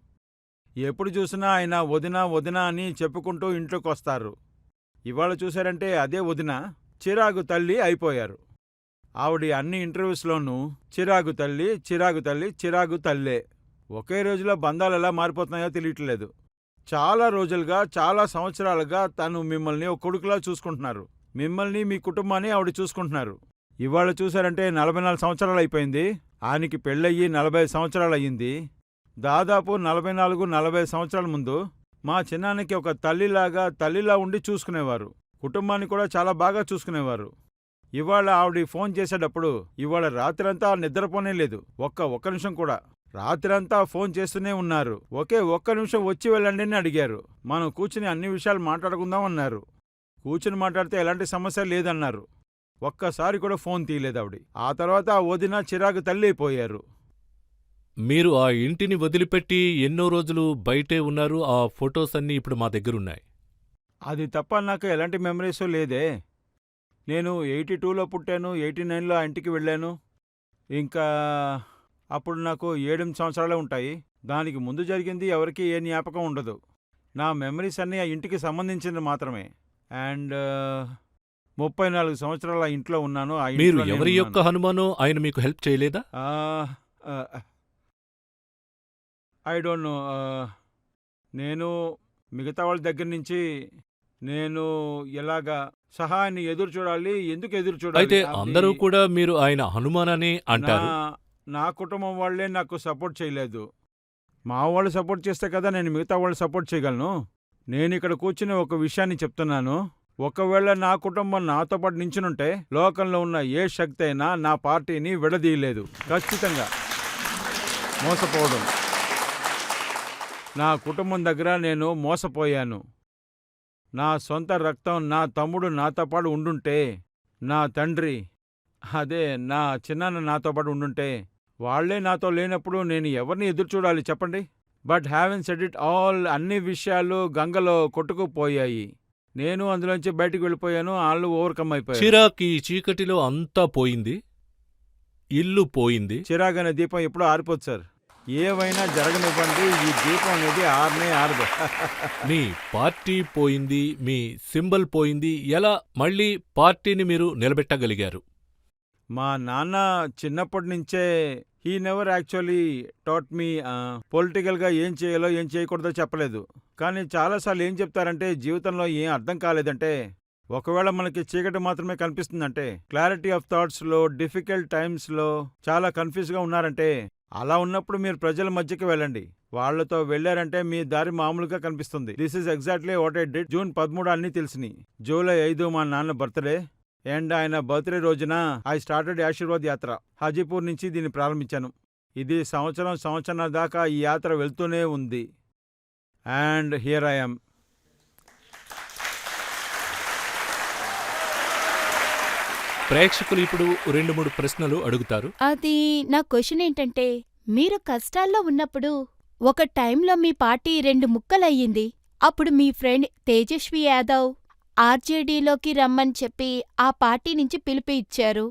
ఎప్పుడు చూసినా ఆయన వదినా వదినా అని చెప్పుకుంటూ ఇంట్లోకి వస్తారు. ఇవాళ చూశారంటే అదే వదిన చిరాగు తల్లి అయిపోయారు. ఆవిడ అన్ని ఇంటర్వ్యూస్లోనూ చిరాగు తల్లి, చిరాగు తల్లి, చిరాగు తల్లే. ఒకే రోజులో బంధాలు ఎలా మారిపోతున్నాయో తెలియట్లేదు. చాలా రోజులుగా, చాలా సంవత్సరాలుగా తను మిమ్మల్ని ఒక కొడుకులా చూసుకుంటున్నారు. మిమ్మల్ని, మీ కుటుంబాన్ని ఆవిడ చూసుకుంటున్నారు. ఇవాళ చూశారంటే 44 సంవత్సరాలు అయిపోయింది. ఆయనకి పెళ్ళయ్యి 40 సంవత్సరాలు అయ్యింది. దాదాపు 44-40 సంవత్సరాల ముందు మా చిన్నానికి ఒక తల్లిలా ఉండి చూసుకునేవారు. కుటుంబాన్ని కూడా చాలా బాగా చూసుకునేవారు. ఇవాళ ఆవిడ ఫోన్ చేసేటప్పుడు ఇవాళ రాత్రంతా నిద్రపోనే లేదు. ఒక్క నిమిషం కూడా. రాత్రంతా ఫోన్ చేస్తూనే ఉన్నారు. ఒక్క నిమిషం వచ్చి వెళ్ళండి అని అడిగారు. మనం కూర్చుని అన్ని విషయాలు మాట్లాడుకుందాం అన్నారు. కూర్చుని మాట్లాడితే ఎలాంటి సమస్య లేదన్నారు. ఒక్కసారి కూడా ఫోన్ తీయలేదు ఆవిడ. ఆ తర్వాత ఆ వదిన చిరాకు తల్లి అయిపోయారు. మీరు ఆ ఇంటిని వదిలిపెట్టి ఎన్నో రోజులు బయటే ఉన్నారు. ఆ ఫొటోస్ అన్నీ ఇప్పుడు మా దగ్గరున్నాయి. అది తప్ప నాకు ఎలాంటి మెమరీస్ లేదే. నేను 82లో పుట్టాను, 89లో ఆ ఇంటికి వెళ్ళాను. ఇంకా అప్పుడు నాకు 7 సంవత్సరాలే ఉంటాయి. దానికి ముందు జరిగింది ఎవరికీ ఏ జ్ఞాపకం ఉండదు. నా మెమరీస్ అన్నీ ఆ ఇంటికి సంబంధించింది మాత్రమే. అండ్ 34 సంవత్సరాలు ఆ ఇంట్లో ఉన్నాను. మీరు ఎవరి యొక్క హనుమానో ఆయన మీకు హెల్ప్ చేయలేదా? I don't know. నేను మిగతా వాళ్ళ దగ్గర నుంచి నేను ఎలాగా సహాయాన్ని ఎదురు చూడాలి, ఎందుకు ఎదురు చూడాలి? అయితే అందరూ కూడా మీరు ఆయన హనుమాననే అంటారు. నా కుటుంబం వాళ్లే నాకు సపోర్ట్ చేయలేదు. మా వాళ్ళు సపోర్ట్ చేస్తే కదా నేను మిగతా వాళ్ళు సపోర్ట్ చేయగలను. నేను ఇక్కడ కూర్చుని ఒక విషయాన్ని చెప్తున్నాను. ఒకవేళ నా కుటుంబం నాతో పాటు నించునుంటే లోకంలో ఉన్న ఏ శక్తి అయినా నా పార్టీని విడదీయలేదు. ఖచ్చితంగా మోసపోవడం. నా కుటుంబం దగ్గర నేను మోసపోయాను. నా సొంత రక్తం నా తమ్ముడు నాతో పాటు ఉండుంటే, నా తండ్రి అదే నా చిన్నాన్న నాతో పాటు ఉండుంటే, వాళ్లే నాతో లేనప్పుడు నేను ఎవరిని ఎదురుచూడాలి చెప్పండి? But haven't said it all, అన్ని విషయాలు గంగలో కొట్టుకుపోయాయి. నేను అందులోంచి బయటికి వెళ్ళిపోయాను. వాళ్ళు ఓవర్కమ్ అయిపోయారు. చిరాకి చీకటిలో అంతా పోయింది, ఇల్లు పోయింది. చిరాగనే దీపం ఎప్పుడూ ఆరిపోదు సార్. ఏవైనా జరగనివ్వండి, ఈ దీపం అనేది ఆరదు. మీ పార్టీ పోయింది, మీ సింబల్ పోయింది. ఎలా మళ్ళీ పార్టీని మీరు నిలబెట్టగలిగారు? మా నాన్న చిన్నప్పటి నుంచే he never actually taught me పొలిటికల్గా ఏం చేయాలో ఏం చేయకూడదో చెప్పలేదు. కానీ చాలాసార్లు ఏం చెప్తారంటే, జీవితంలో ఏం అర్థం కాలేదంటే, ఒకవేళ మనకి చీకటి మాత్రమే కనిపిస్తుందంటే, క్లారిటీ ఆఫ్ థాట్స్లో, డిఫికల్ట్ టైమ్స్లో చాలా కన్ఫ్యూజ్గా ఉన్నారంటే, అలా ఉన్నప్పుడు మీరు ప్రజల మధ్యకి వెళ్ళండి. వాళ్లతో వెళ్లారంటే మీ దారి మామూలుగా కనిపిస్తుంది. This is exactly what I did. June 13 అన్నీ తెలిసినాయి. జూలై 5 మా నాన్న బర్త్డే. అండ్ ఆయన బర్త్డే రోజున ఐ స్టార్టెడ్ ఆశీర్వాద్ యాత్ర. హాజీపూర్ నుంచి దీన్ని ప్రారంభించాను. ఇది సంవత్సరం దాకా ఈ యాత్ర వెళ్తూనే ఉంది. And here I am. ప్రేక్షకులు ఇప్పుడు 2-3 ప్రశ్నలు అడుగుతారు. అది నా క్వశ్చన్ ఏంటంటే, మీరు కష్టాల్లో ఉన్నప్పుడు ఒక టైంలో మీ పార్టీ 2 ముక్కలయ్యింది. అప్పుడు మీ ఫ్రెండ్ తేజస్వి యాదవ్ ఆర్జేడీలోకి రమ్మని చెప్పి ఆ పార్టీ నుంచి పిలుపు ఇచ్చారు.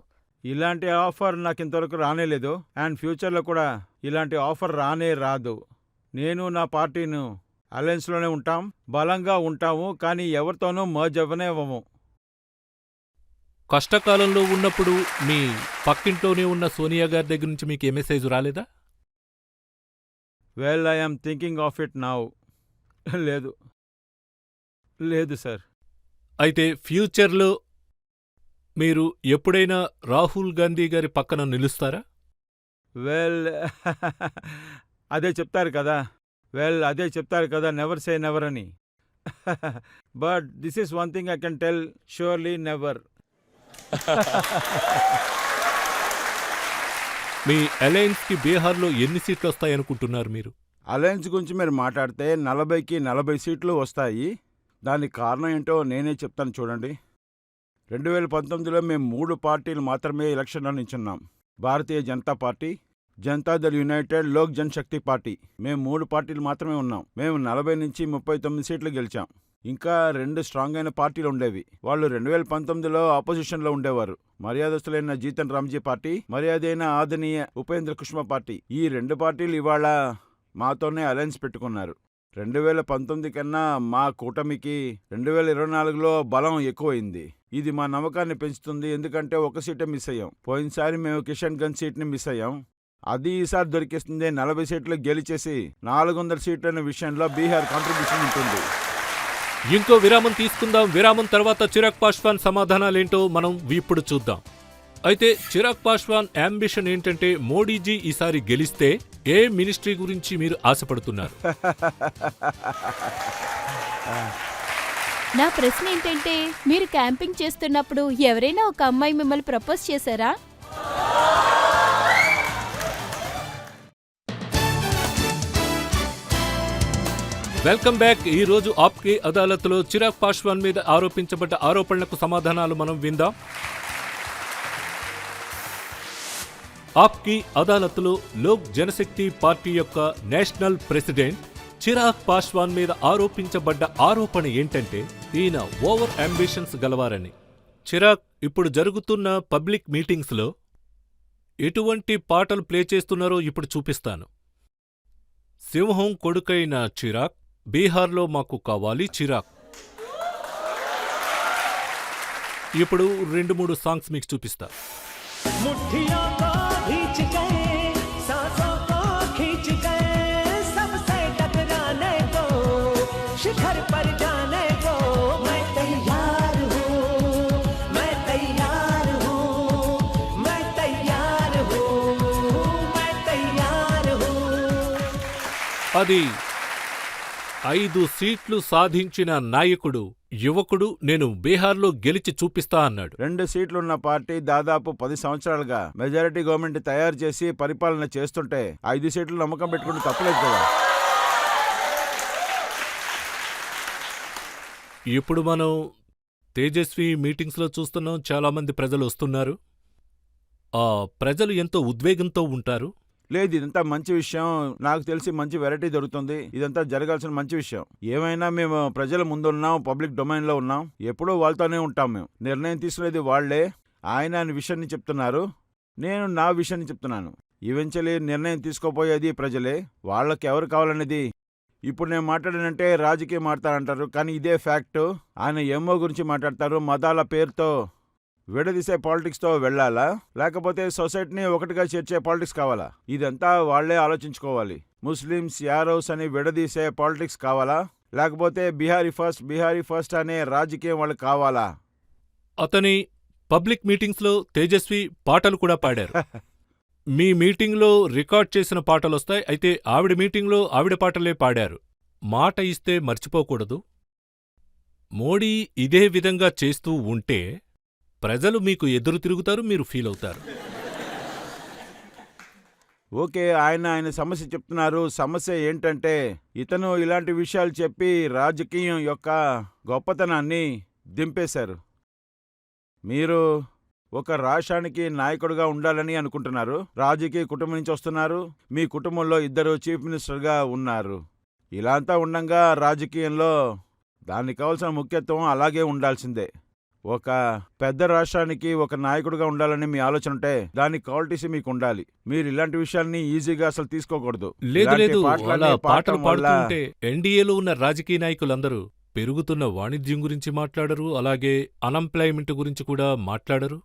ఇలాంటి ఆఫర్ నాకు ఇంతవరకు రానేలేదు. అండ్ ఫ్యూచర్లో కూడా ఇలాంటి ఆఫర్ రాదు. నేను నా పార్టీను అలయన్స్లోనే ఉంటాం, బలంగా ఉంటాము. కానీ ఎవరితోనూ మర్జ్ అవ్వనివ్వము. కష్టకాలంలో ఉన్నప్పుడు మీ పక్కింట్లోనే ఉన్న సోనియా గారి దగ్గర నుంచి మీకు ఏ మెసేజ్ రాలేదా? Well, I am thinking of it now. లేదు సార్. అయితే ఫ్యూచర్లో మీరు ఎప్పుడైనా రాహుల్ గాంధీ గారి పక్కన నిలుస్తారా? వెల్ అదే చెప్తారు కదా నెవర్ సే నెవర్ అని. But this is one thing I can tell surely never. మీ అలయన్స్కి బీహార్లో ఎన్ని సీట్లు వస్తాయనుకుంటున్నారు మీరు? అలయన్స్ గురించి మీరు మాట్లాడితే 40కి 40 సీట్లు వస్తాయి. దానికి కారణం ఏంటో నేనే చెప్తాను చూడండి. 2019లో మేము 3 పార్టీలు మాత్రమే ఎలక్షన్లో నించున్నాం. Bharatiya Janata party, Janata Dal united, Lok Janshakti party. మేము 3 పార్టీలు మాత్రమే ఉన్నాం. మేము 40 నుంచి 39 సీట్లు గెలిచాం. ఇంకా 2 స్ట్రాంగ్ అయిన పార్టీలు ఉండేవి. వాళ్ళు 2019లో ఆపోజిషన్లో ఉండేవారు. మర్యాదస్తులైన జీతన్ రామ్జీ పార్టీ, మర్యాదైన ఆదరణీయ ఉపేంద్ర కుష్మా పార్టీ. ఈ 2 పార్టీలు ఇవాళ మాతోనే అలయన్స్ పెట్టుకున్నారు. 2019 కన్నా మా కూటమికి 2024లో బలం ఎక్కువైంది. ఇది మా నమ్మకాన్ని పెంచుతుంది. ఎందుకంటే 1 సీటే మిస్ అయ్యాం. పోయినసారి మేము కిషన్ గంజ్ సీట్ని మిస్ అయ్యాం. అది ఈసారి దొరికిస్తుంది. 40 సీట్లు గెలిచేసి 400 సీట్లైన విషయంలో బీహార్ కాంట్రిబ్యూషన్ ఉంటుంది. ఇంకో విరామం తీసుకుందాం. విరామం తర్వాత చిరాగ్ పాస్వాన్ సమాధానాలేంటో మనం ఇప్పుడు చూద్దాం. అయితే చిరాగ్ పాస్వాన్ అంబిషన్ ఏంటంటే మోడీజీ ఈసారి గెలిస్తే ఏ మినిస్ట్రీ గురించి మీరు ఆశపడుతున్నారు? నా ప్రశ్న ఏంటంటే, మీరు క్యాంపింగ్ చేస్తున్నప్పుడు ఎవరైనా ఒక అమ్మాయి మిమ్మల్ని ప్రపోజ్ చేశారా? Welcome back. ఈ రోజు ఆప్కే అదాలత్లో చిరాగ్ పాస్వాన్ మీద ఆరోపించబడ్డ ఆరోపణలకు సమాధానాలు మనం విందాం. ఆప్కి అదాలత్లో లోక్ జనశక్తి పార్టీ యొక్క నేషనల్ ప్రెసిడెంట్ చిరాగ్ పాస్వాన్ మీద ఆరోపించబడ్డ ఆరోపణ ఏంటంటే ఈయన ఓవర్ అంబిషన్స్ గలవారని. చిరాగ్ ఇప్పుడు జరుగుతున్న పబ్లిక్ మీటింగ్స్లో ఎటువంటి పాటలు ప్లే చేస్తున్నారో ఇప్పుడు చూపిస్తాను. సింహం కొడుకైన చిరాగ్, బీహార్లో మాకు కావాలి చిరాగ్. ఇప్పుడు 2-3 సాంగ్స్ మీకు చూపిస్తా. मुट्ठियों को खींच गए, सांसों को खींच गए, सबसे टकराने को, शिखर पर जाने को, मैं तैयार हूँ, मैं तैयार हूँ, मैं तैयार हूँ, मैं तैयार हूँ. అది 5 సీట్లు సాధించిన నాయకుడు, యువకుడు నేను బీహార్లో గెలిచి చూపిస్తా అన్నాడు. 2 సీట్లున్న పార్టీ దాదాపు 10 సంవత్సరాలుగా మెజారిటీ గవర్నమెంట్ తయారు చేసి పరిపాలన చేస్తుంటే 5 సీట్లు నమ్మకం పెట్టుకుంటే తప్పలేదు కదా. ఇప్పుడు మనం తేజస్వి మీటింగ్స్లో చూస్తున్నాం. చాలామంది ప్రజలు వస్తున్నారు. ఆ ప్రజలు ఎంతో ఉద్వేగంతో ఉంటారు. లేదు, ఇదంతా మంచి విషయం. నాకు తెలిసి మంచి వెరైటీ దొరుకుతుంది. ఇదంతా జరగాల్సిన మంచి విషయం. ఏమైనా మేము ప్రజల ముందున్నాం, పబ్లిక్ డొమైన్లో ఉన్నాం. ఎప్పుడూ వాళ్ళతోనే ఉంటాం. మేము నిర్ణయం తీసుకునేది వాళ్లే. ఆయన విషయాన్ని చెప్తున్నారు, నేను నా విషయాన్ని చెప్తున్నాను. ఈవెన్చువలీ నిర్ణయం తీసుకోపోయేది ప్రజలే. వాళ్ళకి ఎవరు కావాలనేది. ఇప్పుడు నేను మాట్లాడానంటే రాజకీయం మాట్లాడతారంటారు, కానీ ఇదే ఫ్యాక్ట్. ఆయన ఎంఓ గురించి మాట్లాడతారు. మతాల పేరుతో విడదీసే పాలిటిక్స్తో వెళ్లాలా, లేకపోతే సొసైటీని ఒకటిగా చేర్చే పాలిటిక్స్ కావాలా? ఇదంతా వాళ్లే ఆలోచించుకోవాలి. ముస్లిమ్స్, యారోస్ అని విడదీసే పాలిటిక్స్ కావాలా, లేకపోతే బిహారీ ఫస్ట్ అనే రాజకీయం వాళ్ళకి కావాలా? అతని పబ్లిక్ మీటింగ్స్లో తేజస్వి పాటలు కూడా పాడారు. మీ మీటింగ్లో రికార్డ్ చేసిన పాటలొస్తాయి. అయితే ఆవిడ మీటింగ్లో ఆవిడ పాటలే పాడారు. మాట ఇస్తే మర్చిపోకూడదు. మోడీ ఇదే విధంగా చేస్తూ ఉంటే ప్రజలు మీకు ఎదురు తిరుగుతారు, మీరు ఫీల్ అవుతారు. ఓకే, ఆయన సమస్య చెప్తున్నారు. సమస్య ఏంటంటే ఇతను ఇలాంటి విషయాలు చెప్పి రాజకీయం యొక్క గొప్పతనాన్ని దింపేశారు. మీరు ఒక రాష్ట్రానికి నాయకుడిగా ఉండాలని అనుకుంటున్నారు. రాజకీయ కుటుంబం నుంచి వస్తున్నారు. మీ కుటుంబంలో 2 చీఫ్ మినిస్టర్గా ఉన్నారు. ఇలా అంతా ఉండంగా రాజకీయంలో దానికి కావాల్సిన ముఖ్యత్వం అలాగే ఉండాల్సిందే. ఒక పెద్ద రాష్ట్రానికి ఒక నాయకుడిగా ఉండాలని మీ ఆలోచన ఉంటే దానికి క్వాలిటీస్ మీకు ఉండాలి. మీరు ఇలాంటి విషయాల్ని ఈజీగా అసలు తీసుకోకూడదు. లేదు, అలా పాటలు పాడుతుంటే ఎన్డీఏలో ఉన్న రాజకీయ నాయకులందరూ పెరుగుతున్న వాణిజ్యం గురించి మాట్లాడరు, అలాగే అన్ఎంప్లాయ్మెంట్ గురించి కూడా మాట్లాడరు.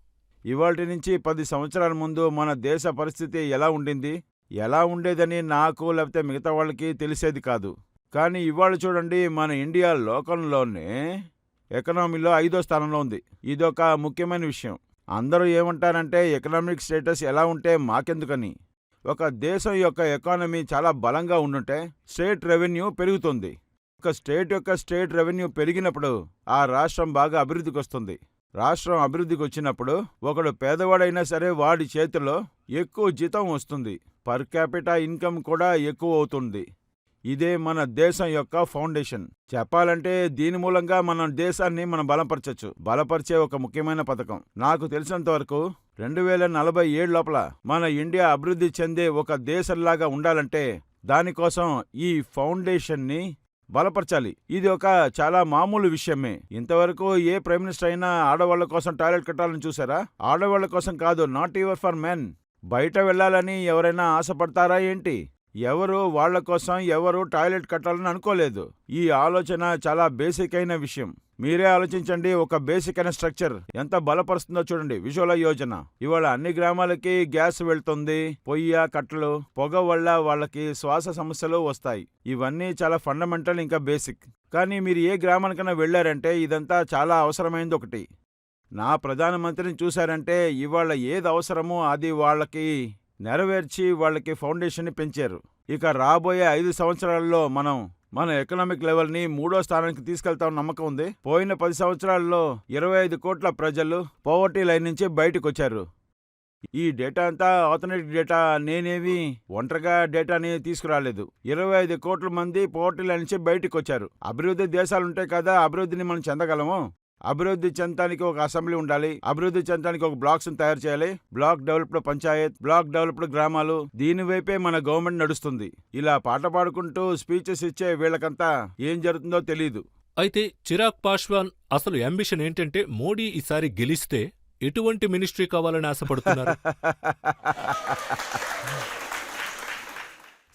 ఇవాల్టి నుంచి 10 సంవత్సరాల ముందు మన దేశ పరిస్థితి ఎలా ఉండింది, ఎలా ఉండేదని నాకు లేకపోతే మిగతా వాళ్ళకి తెలిసేది కాదు. కానీ ఇవాళ చూడండి, మన ఇండియా లోకంలోనే ఎకనామీలో 5వ స్థానంలో ఉంది. ఇదొక ముఖ్యమైన విషయం. అందరూ ఏమంటారంటే ఎకనామిక్ స్టేటస్ ఎలా ఉంటే మాకెందుకని. ఒక దేశం యొక్క ఎకానమీ చాలా బలంగా ఉండుంటే స్టేట్ రెవెన్యూ పెరుగుతుంది. ఒక స్టేట్ రెవెన్యూ పెరిగినప్పుడు ఆ రాష్ట్రం బాగా అభివృద్ధికి వస్తుంది. రాష్ట్రం అభివృద్ధికి వచ్చినప్పుడు ఒకడు పేదవాడైనా సరే వాడి చేతిలో ఎక్కువ జీతం వస్తుంది. పర్ క్యాపిటా ఇన్కమ్ కూడా ఎక్కువ అవుతుంది. ఇదే మన దేశం యొక్క ఫౌండేషన్. చెప్పాలంటే దీని మూలంగా మన దేశాన్ని మనం బలపరిచే ఒక ముఖ్యమైన పథకం. నాకు తెలిసినంత వరకు 2047 లోపల మన ఇండియా అభివృద్ధి చెందే ఒక దేశంలాగా ఉండాలంటే దానికోసం ఈ ఫౌండేషన్ని బలపరచాలి. ఇది ఒక చాలా మామూలు విషయమే. ఇంతవరకు ఏ ప్రైమ్ మినిస్టర్ అయినా ఆడవాళ్ల కోసం టాయిలెట్ కట్టాలని చూసారా? ఆడవాళ్ల కోసం కాదు, నాట్ ఈవర్ ఫర్ మెన్. బయట వెళ్లాలని ఎవరైనా ఆశపడతారా ఏంటి? ఎవరు వాళ్ల కోసం ఎవరు టాయిలెట్ కట్టాలని అనుకోలేదు. ఈ ఆలోచన చాలా బేసిక్ అయిన విషయం. మీరే ఆలోచించండి, ఒక బేసిక్ అయిన స్ట్రక్చర్ ఎంత బలపరుస్తుందో చూడండి. విజువల యోజన ఇవాళ అన్ని గ్రామాలకి గ్యాస్ వెళ్తుంది. పొయ్య కట్టలు పొగ వల్ల వాళ్ళకి శ్వాస సమస్యలు వస్తాయి. ఇవన్నీ చాలా ఫండమెంటల్, ఇంకా బేసిక్. కానీ మీరు ఏ గ్రామానికైనా వెళ్లారంటే ఇదంతా చాలా అవసరమైంది. ఒకటి, నా ప్రధానమంత్రిని చూశారంటే ఇవాళ ఏది అవసరమో అది వాళ్ళకి నెరవేర్చి వాళ్ళకి ఫౌండేషన్ని పెంచారు. ఇక రాబోయే 5 సంవత్సరాల్లో మన ఎకనామిక్ లెవెల్ని 3వ స్థానానికి తీసుకెళ్తామని నమ్మకం ఉంది. పోయిన 10 సంవత్సరాల్లో 25 కోట్ల ప్రజలు పోవర్టీ లైన్ నుంచి బయటకు వచ్చారు. ఈ డేటా అంతా ఆథెంటిక్ డేటా. నేనేవి ఒంటరిగా డేటాని తీసుకురాలేదు. 25 కోట్ల మంది పోవర్టీ లైన్ నుంచి బయటకు వచ్చారు. అభివృద్ధి దేశాలుంటాయి కదా, అభివృద్ధిని మనం చెందగలము. అభివృద్ధి చెందడానికి ఒక అసెంబ్లీ ఉండాలి. అభివృద్ధి చెందడానికి ఒక బ్లాక్స్ తయారు చేయాలి. Block developed panchayat, block developed గ్రామాలు. దీనివైపే మన గవర్నమెంట్ నడుస్తుంది. ఇలా పాట పాడుకుంటూ స్పీచెస్ ఇచ్చే వీళ్ళకంతా ఏం జరుగుతుందో తెలీదు. అయితే చిరాగ్ పాస్వాన్ అసలు అంబిషన్ ఏంటంటే మోడీ ఈసారి గెలిస్తే ఎటువంటి మినిస్ట్రీ కావాలని ఆశపడుతున్నారు?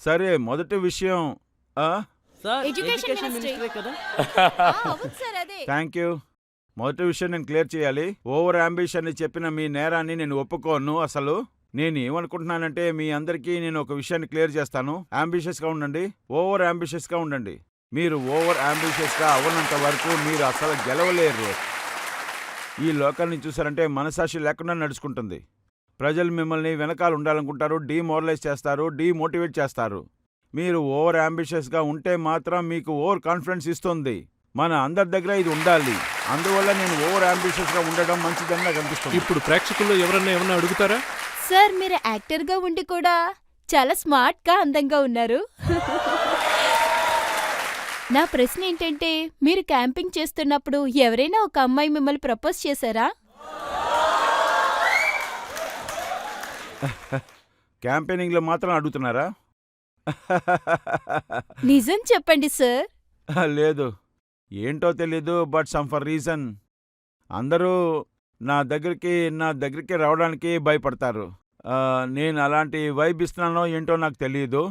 సరే, మొదటి విషయం సార్ ఎడ్యుకేషన్ ఎడ్యుకేషన్ మినిస్ట్రీ. మినిస్టరే కదా. అవును సార్, అదే. Thank you. మొదటి విషయం నేను క్లియర్ చేయాలి. ఓవర్ అంబిషన్ అని చెప్పిన మీ నేరాన్ని నేను ఒప్పుకోను. అసలు నేను ఏమనుకుంటున్నానంటే మీ అందరికీ నేను ఒక విషయాన్ని క్లియర్ చేస్తాను. అంబిషియస్గా ఉండండి, ఓవర్ అంబిషియస్గా ఉండండి. మీరు ఓవర్ అంబిషియస్గా అవ్వనంత వరకు మీరు అసలు గెలవలేరు. ఈ లోకాన్ని చూసారంటే మనసాక్షి లేకుండా నడుచుకుంటుంది. ప్రజలు మిమ్మల్ని వెనకాల ఉండాలనుకుంటారు, డీమోరలైజ్ చేస్తారు, డీమోటివేట్ చేస్తారు. మీరు ఓవర్ అంబిషియస్గా ఉంటే మాత్రం మీకు ఓవర్ కాన్ఫిడెన్స్ ఇస్తుంది. మన అందరి దగ్గర ఇది ఉండాలి. అందువల్ల నేను ఓవర్ అంబిషియస్గా ఉండడం మంచిదని నాకు అనిపిస్తుంది. ఇప్పుడు ప్రేక్షకుల్లో ఏమన్నా అడుగుతారా? సార్, మీరు యాక్టర్గా ఉండి కూడా చాలా స్మార్ట్గా అందంగా ఉన్నారు. నా ప్రశ్న ఏంటంటే, మీరు క్యాంపింగ్ చేస్తున్నప్పుడు ఎవరైనా ఒక అమ్మాయి మిమ్మల్ని ప్రపోజ్ చేశారా? క్యాంపెయినింగ్లో మాత్రం అడుగుతున్నారా? నిజం చెప్పండి సార్. లేదు, ఏంటో తెలీదు. బట్ సమ్ ఫర్ రీజన్ అందరూ నా దగ్గరికి రావడానికి భయపడతారు. నేను అలాంటి వైబ్ ఇస్తున్నానో ఏంటో నాకు తెలియదు.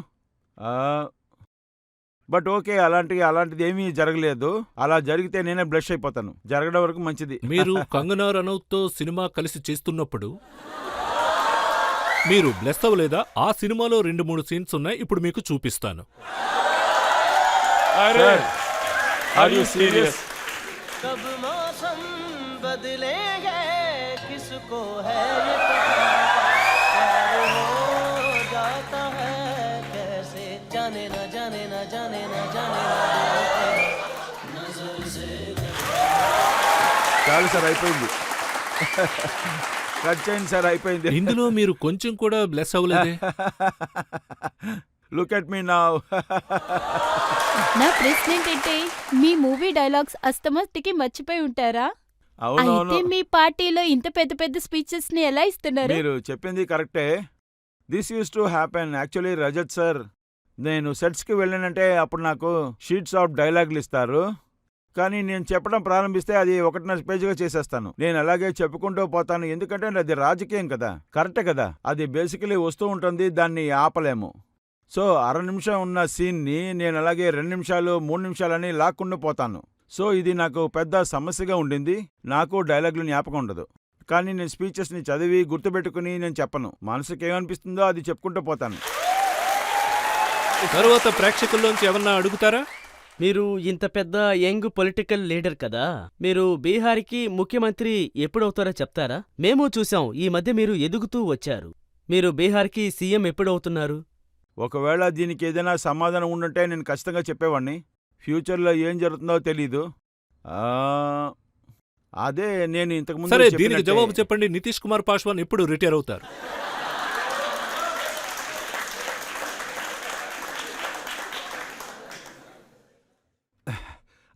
బట్ ఓకే, అలాంటిది ఏమీ జరగలేదు. అలా జరిగితే నేనే బ్లష్ అయిపోతాను. జరగడం వరకు మంచిది. మీరు కంగనా రనౌత్తో సినిమా కలిసి చేస్తున్నప్పుడు మీరు బ్లెస్ అవ్వలేదా? ఆ సినిమాలో 2-3 సీన్స్ ఉన్నాయి, ఇప్పుడు మీకు చూపిస్తాను. Are you serious? कब मौसम बदलेंगे किसको है ये पता, प्यार हो जाता है कैसे, जाने ना जाने ना जाने ना जाने ना नजर से. చాలు సార్, అయిపోయింది. కట్ చేయండి సార్, అయిపోయింది. ఇందులో మీరు కొంచెం కూడా బ్లెస్ అవ్వలేదే? Look at me now. నా ప్రశ్న ఏంటంటే, మీ మూవీ డైలాగ్స్ అస్తమస్తికి మర్చిపోయి ఉంటారా? అవునవును, అయితే మీ పార్టీలో ఇంత పెద్ద పెద్ద స్పీచెస్ ని ఎలా ఇస్తున్నారు? మీరు చెప్పింది కరెక్టే. This use to happen. Actually Rajat sir, నేను సెట్స్కి వెళ్ళానంటే అప్పుడు నాకు షీట్స్ ఆఫ్ డైలాగులు ఇస్తారు. కానీ నేను చెప్పడం ప్రారంభిస్తే అది 1.5 పేజీగా చేసేస్తాను. నేను అలాగే చెప్పుకుంటూ పోతాను. ఎందుకంటే అది రాజకీయం కదా, కరెక్టే కదా. అది బేసికలీ వస్తూ ఉంటుంది, దాన్ని ఆపలేము. సో 1/2 నిమిషం ఉన్న సీన్ని నేను అలాగే 2 నిమిషాలు 3 నిమిషాలని లాక్కుండా పోతాను. సో ఇది నాకు పెద్ద సమస్యగా ఉండింది. నాకు డైలాగులు జ్ఞాపకం ఉండదు. కానీ నేను స్పీచెస్ని చదివి గుర్తుపెట్టుకుని నేను చెప్పను. మనసుకి ఏమనిపిస్తుందో అది చెప్పుకుంటూ పోతాను. తర్వాత ప్రేక్షకుల్లోంచి ఏమన్నా అడుగుతారా? మీరు ఇంత పెద్ద యంగ్ పొలిటికల్ లీడర్ కదా, మీరు బీహార్కి ముఖ్యమంత్రి ఎప్పుడవుతారో చెప్తారా? మేము చూసాం ఈ మధ్య మీరు ఎదుగుతూ వచ్చారు. మీరు బీహార్కి సీఎం ఎప్పుడవుతున్నారు? ఒకవేళ దీనికి ఏదైనా సమాధానం ఉండుంటే నేను ఖచ్చితంగా చెప్పేవాడిని. ఫ్యూచర్లో ఏం జరుగుతుందో తెలీదు. ఆ, అదే నేను ఇంతకుముందు సరే, దీనికి చెప్పినట్టే. జవాబు చెప్పండి. నితీష్ కుమార్ పాస్వాన్ ఎప్పుడు రిటైర్ అవుతారు?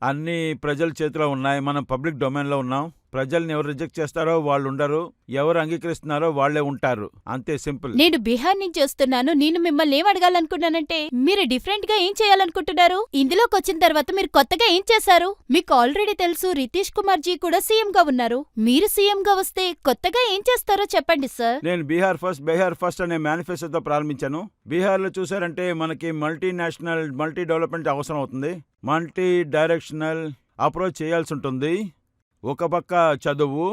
అన్నీ ప్రజల చేతిలో ఉన్నాయి. మనం పబ్లిక్ డొమైన్లో ఉన్నాం. ప్రజల్ని ఎవరు రిజెక్ట్ చేస్తారో వాళ్ళు ఉండరు, ఎవరు అంగీకరిస్తున్నారో వాళ్లే ఉంటారు. అంతే, సింపుల్. నేను బీహార్ నుంచి వస్తున్నాను. నేను మిమ్మల్ని ఏం అడగాలనుకున్నానంటే, మీరు డిఫరెంట్ గా ఏం చేయాలనుకుంటున్నారు? ఇందులోకి వచ్చిన తర్వాత మీరు కొత్తగా ఏం చేశారు? మీకు ఆల్రెడీ తెలుసు రితీష్ కుమార్ జీ కూడా సీఎం గా ఉన్నారు. మీరు సీఎం గా వస్తే కొత్తగా ఏం చేస్తారో చెప్పండి సార్. నేను బీహార్ ఫస్ట్ అనే మేనిఫెస్టోతో ప్రారంభించాను. బీహార్లో చూసారంటే మనకి మల్టీనేషనల్, మల్టీ డెవలప్మెంట్ అవసరం అవుతుంది. మల్టీ డైరెక్షనల్ అప్రోచ్ చేయాల్సి ఉంటుంది. ఒక పక్క చదువు,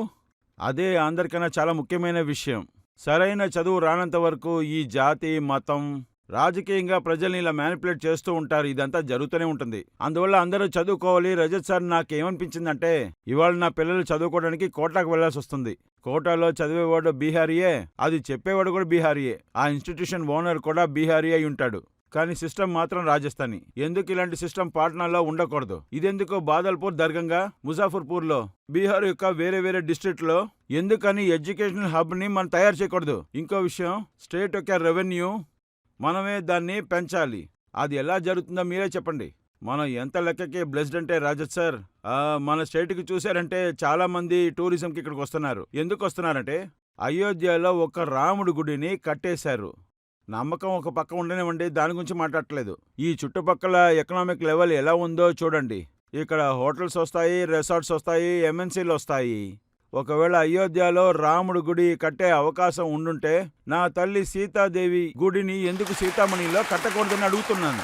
అదే అందరికన్నా చాలా ముఖ్యమైన విషయం. సరైన చదువు రానంత వరకు ఈ జాతి, మతం, రాజకీయంగా ప్రజల్ని ఇలా మ్యానిపులేట్ చేస్తూ ఉంటారు. ఇదంతా జరుగుతూనే ఉంటుంది. అందువల్ల అందరూ చదువుకోవాలి. రజత్ సార్, నాకేమనిపించిందంటే ఇవాళ నా పిల్లలు చదువుకోవడానికి కోటాకు వెళ్లాల్సి వస్తుంది. కోటాలో చదివేవాడు బీహారీయే, అది చెప్పేవాడు కూడా బీహారీయే, ఆ ఇన్స్టిట్యూషన్ ఓనర్ కూడా బీహారీ అయి ఉంటాడు. కానీ సిస్టమ్ మాత్రం రాజస్థానీ. ఎందుకు ఇలాంటి సిస్టమ్ పాట్నాలో ఉండకూడదు? ఇదెందుకో బాదల్పూర్, దర్గంగా, ముజాఫర్పూర్లో, బీహార్ యొక్క వేరే వేరే డిస్ట్రిక్ట్లో ఎందుకని ఎడ్యుకేషనల్ హబ్ని మనం తయారు చేయకూడదు? ఇంకో విషయం, స్టేట్ యొక్క రెవెన్యూ మనమే దాన్ని పెంచాలి. అది ఎలా జరుగుతుందో మీరే చెప్పండి. మనం ఎంత లెక్కకి బ్లెస్డ్ అంటే రాజత్ సార్, మన స్టేట్కి చూశారంటే చాలా మంది టూరిజంకి ఇక్కడికి వస్తున్నారు. ఎందుకు వస్తున్నారంటే అయోధ్యలో ఒక రాముడి గుడిని కట్టేశారు. నమ్మకం ఒక పక్క ఉండనివ్వండి, దాని గురించి మాట్లాడట్లేదు. ఈ చుట్టుపక్కల ఎకనామిక్ లెవెల్ ఎలా ఉందో చూడండి. ఇక్కడ హోటల్స్ వస్తాయి, రిసార్ట్స్ వస్తాయి, ఎంఎన్సీలు వస్తాయి. ఒకవేళ అయోధ్యలో రాముడు గుడి కట్టే అవకాశం ఉండుంటే నా తల్లి సీతాదేవి గుడిని ఎందుకు సీతామణిలో కట్టకూడదని అడుగుతున్నాను.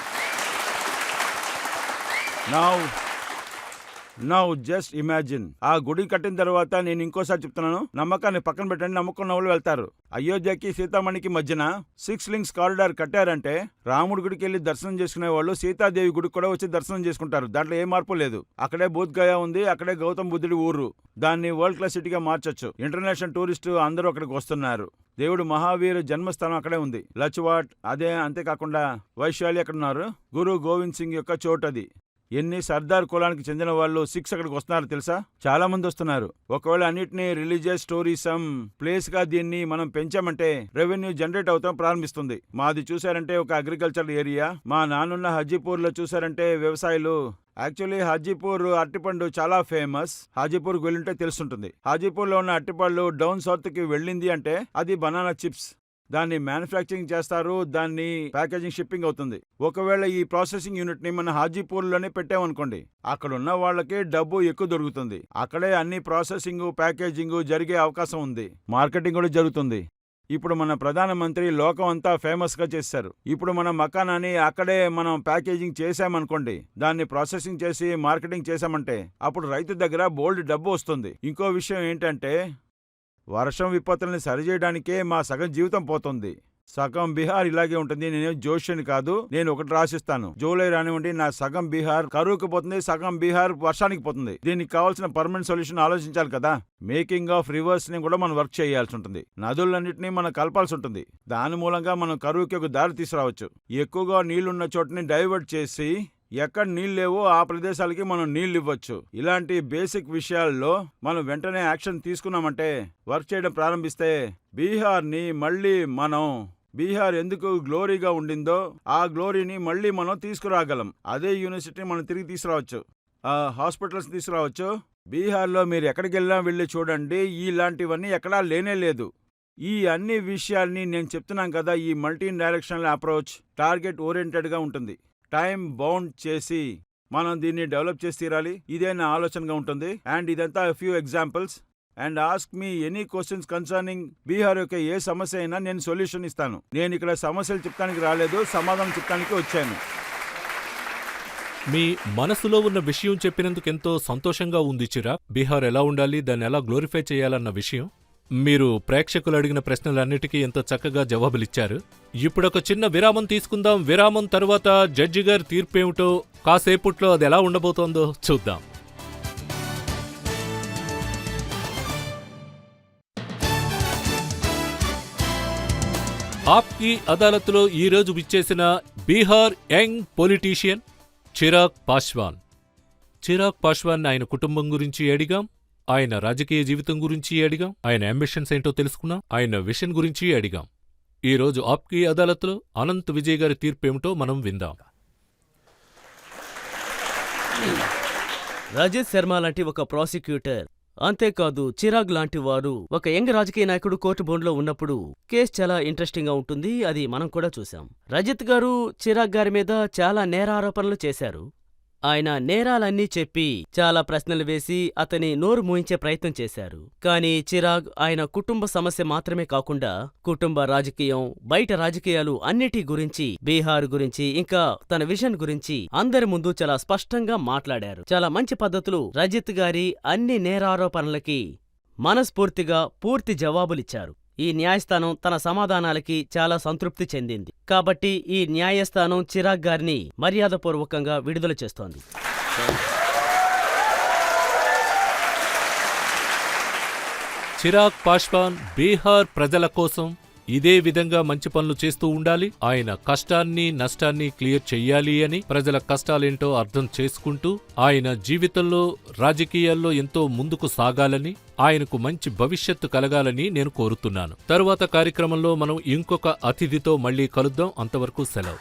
నౌ జస్ట్ ఇమాజిన్, ఆ గుడి కట్టిన తర్వాత, నేను ఇంకోసారి చెప్తున్నాను, నమ్మకాన్ని పక్కన పెట్టండి, నమ్మకం వాళ్ళు వెళ్తారు. అయోధ్యకి సీతామణికి మధ్యన 6 links కారిడార్ కట్టారంటే రాముడి గుడికి వెళ్ళి దర్శనం చేసుకునే వాళ్ళు సీతాదేవి గుడికి కూడా వచ్చి దర్శనం చేసుకుంటారు. దాంట్లో ఏ మార్పు లేదు. అక్కడే బోధ్గయా ఉంది, అక్కడే గౌతమ్ బుద్ధుడి ఊరు. దాన్ని వరల్డ్ క్లాస్ సిటీగా మార్చొచ్చు. ఇంటర్నేషనల్ టూరిస్టు అందరూ అక్కడికి వస్తున్నారు. దేవుడు మహావీర్ జన్మస్థానం అక్కడే ఉంది, లచ్వాట్. అదే అంతేకాకుండా వైశాలి అక్కడ ఉన్నారు. గురు గోవింద్ సింగ్ యొక్క చోటు అది. ఎన్ని సర్దార్ కులానికి చెందిన వాళ్ళు 6 అక్కడికి వస్తున్నారు తెలుసా? చాలా మంది వస్తున్నారు. ఒకవేళ అన్నిటినీ రిలీజియస్ టూరిజం ప్లేస్ గా దీన్ని మనం పెంచామంటే రెవెన్యూ జనరేట్ అవుతాం ప్రారంభిస్తుంది. మాది చూసారంటే ఒక అగ్రికల్చర్ ఏరియా. మా నాన్నున్న హాజీపూర్ లో చూసారంటే వ్యవసాయాలు. యాక్చువల్లీ హాజీపూర్ అరటిపండు చాలా ఫేమస్. హాజీపూర్కి వెళ్ళుంటే తెలుసుంటుంది. హాజీపూర్ లో ఉన్న అరటిపళ్ళు డౌన్ సౌత్ కి వెళ్ళింది అంటే అది బనానా చిప్స్. దాన్ని మ్యానుఫ్యాక్చరింగ్ చేస్తారు, దాన్ని ప్యాకేజింగ్, షిప్పింగ్ అవుతుంది. ఒకవేళ ఈ ప్రాసెసింగ్ యూనిట్ ని మన హాజీపూర్లోనే పెట్టామనుకోండి, అక్కడ ఉన్న వాళ్ళకి డబ్బు ఎక్కువ దొరుకుతుంది. అక్కడే అన్ని ప్రాసెసింగ్, ప్యాకేజింగ్ జరిగే అవకాశం ఉంది. మార్కెటింగ్ కూడా జరుగుతుంది. ఇప్పుడు మన ప్రధానమంత్రి లోకం అంతా ఫేమస్ గా చేశారు. ఇప్పుడు మన మకానాన్ని అక్కడే మనం ప్యాకేజింగ్ చేశామనుకోండి, దాన్ని ప్రాసెసింగ్ చేసి మార్కెటింగ్ చేశామంటే అప్పుడు రైతు దగ్గర బోల్డ్ డబ్బు వస్తుంది. ఇంకో విషయం ఏంటంటే వర్షం విపత్తుల్ని సరిచేయడానికే మా సగం జీవితం పోతుంది. సగం బీహార్ ఇలాగే ఉంటుంది. నేనేం జోష్యని కాదు, నేను ఒకటి రాసిస్తాను. జూలై రానివ్వండి, నా సగం బీహార్ కరువుకి పోతుంది, సగం బీహార్ వర్షానికి పోతుంది. దీనికి కావాల్సిన పర్మనెంట్ సొల్యూషన్ ఆలోచించాలి కదా. మేకింగ్ ఆఫ్ రివర్స్ ని కూడా మనం వర్క్ చేయాల్సి ఉంటుంది. నదులన్నింటినీ మనం కలపాల్సి ఉంటుంది. దాని మూలంగా మనం కరువుకి ఒక దారి తీసుకురావచ్చు. ఎక్కువగా నీళ్లున్న చోటుని డైవర్ట్ చేసి ఎక్కడ నీళ్ళు లేవో ఆ ప్రదేశాలకి మనం నీళ్ళు ఇవ్వచ్చు. ఇలాంటి బేసిక్ విషయాల్లో మనం వెంటనే యాక్షన్ తీసుకున్నామంటే, వర్క్ చేయడం ప్రారంభిస్తే బీహార్ని మళ్ళీ బీహార్ ఎందుకు గ్లోరీగా ఉండిందో ఆ గ్లోరీని మళ్ళీ మనం తీసుకురాగలం. అదే యూనివర్సిటీని మనం తిరిగి తీసుకురావచ్చు, హాస్పిటల్స్ తీసుకురావచ్చు. బీహార్లో మీరు ఎక్కడికి వెళ్ళి చూడండి, ఇలాంటివన్నీ ఎక్కడా లేనే లేదు. ఈ అన్ని విషయాల్ని నేను చెప్తున్నాను కదా. ఈ మల్టీ డైరెక్షనల్ అప్రోచ్ టార్గెట్ ఓరియంటెడ్గా ఉంటుంది. టైం బౌండ్ చేసి మనం దీన్ని డెవలప్ చేసి తీరాలి. ఇదే నా ఆలోచనగా ఉంటుంది. అండ్ ఇదంతా few examples. And ask me any questions concerning Bihar యొక్క ఏ సమస్య అయినా నేను సొల్యూషన్ ఇస్తాను. నేను ఇక్కడ సమస్యలు చెప్తానికి రాలేదు, సమాధానం చెప్తానికి వచ్చాను. మీ మనసులో ఉన్న విషయం చెప్పినందుకు ఎంతో సంతోషంగా ఉంది చిరా. బీహార్ ఎలా ఉండాలి, దాన్ని ఎలా గ్లోరిఫై చేయాలన్న విషయం. మీరు ప్రేక్షకులు అడిగిన ప్రశ్నలన్నిటికీ ఎంతో చక్కగా జవాబులిచ్చారు. ఇప్పుడొక చిన్న విరామం తీసుకుందాం. విరామం తర్వాత జడ్జి గారి తీర్పేమిటో కాసేపట్లో అది ఎలా ఉండబోతోందో చూద్దాం. ఆప్కి అదాలత్లో ఈరోజు విచ్చేసిన బీహార్ యంగ్ పొలిటీషియన్ చిరాగ్ పాస్వాన్. చిరాగ్ పాస్వాన్ ఆయన కుటుంబం గురించి అడిగాం, ఆయన రాజకీయ జీవితం గురించి అడిగాం, ఆయన అంబిషన్స్ ఏంటో తెలుసుకున్నాం, ఆయన విషన్ గురించి అడిగాం. ఈరోజు ఆప్కి అదాలత్లో అనంత్ విజయ్ గారి తీర్పేమిటో మనం విందాం. రాజేష్ శర్మ లాంటి ఒక ప్రాసిక్యూటర్, అంతేకాదు చిరాగ్ లాంటి వారు ఒక యంగ్ రాజకీయ నాయకుడు కోర్టు బోన్లో ఉన్నప్పుడు కేసు చాలా ఇంట్రెస్టింగ్ గా ఉంటుంది. అది మనం కూడా చూసాం. రజత్ గారు చిరాగ్ గారి మీద చాలా నేరారోపణలు చేశారు. ఆయన నేరాలన్నీ చెప్పి చాలా ప్రశ్నలు వేసి అతని నోరు మూయించే ప్రయత్నం చేశారు. కానీ చిరాగ్ ఆయన కుటుంబ సమస్య మాత్రమే కాకుండా కుటుంబ రాజకీయం, బయట రాజకీయాలు అన్నిటి గురించి, బీహార్ గురించి, ఇంకా తన విజన్ గురించి అందరి ముందు చాలా స్పష్టంగా మాట్లాడారు. చాలా మంచి పద్ధతులు రజిత్ గారి అన్ని నేరారోపణలకి మనస్ఫూర్తిగా పూర్తి జవాబులిచ్చారు. ఈ న్యాయస్థానం తన సమాధానాలకి చాలా సంతృప్తి చెందింది. కాబట్టి ఈ న్యాయస్థానం చిరాగ్ గారిని మర్యాదపూర్వకంగా విడుదల చేస్తోంది. చిరాగ్ పాస్వాన్ బీహార్ ప్రజల కోసం ఇదే విధంగా మంచి పనులు చేస్తూ ఉండాలి. ఆయన కష్టాన్ని నష్టాన్ని క్లియర్ చెయ్యాలి అని, ప్రజల కష్టాలేంటో అర్థం చేసుకుంటూ ఆయన జీవితంలో రాజకీయాల్లో ఎంతో ముందుకు సాగాలని, ఆయనకు మంచి భవిష్యత్తు కలగాలని నేను కోరుతున్నాను. తరువాత కార్యక్రమంలో మనం ఇంకొక అతిథితో మళ్ళీ కలుద్దాం. అంతవరకు సెలవు.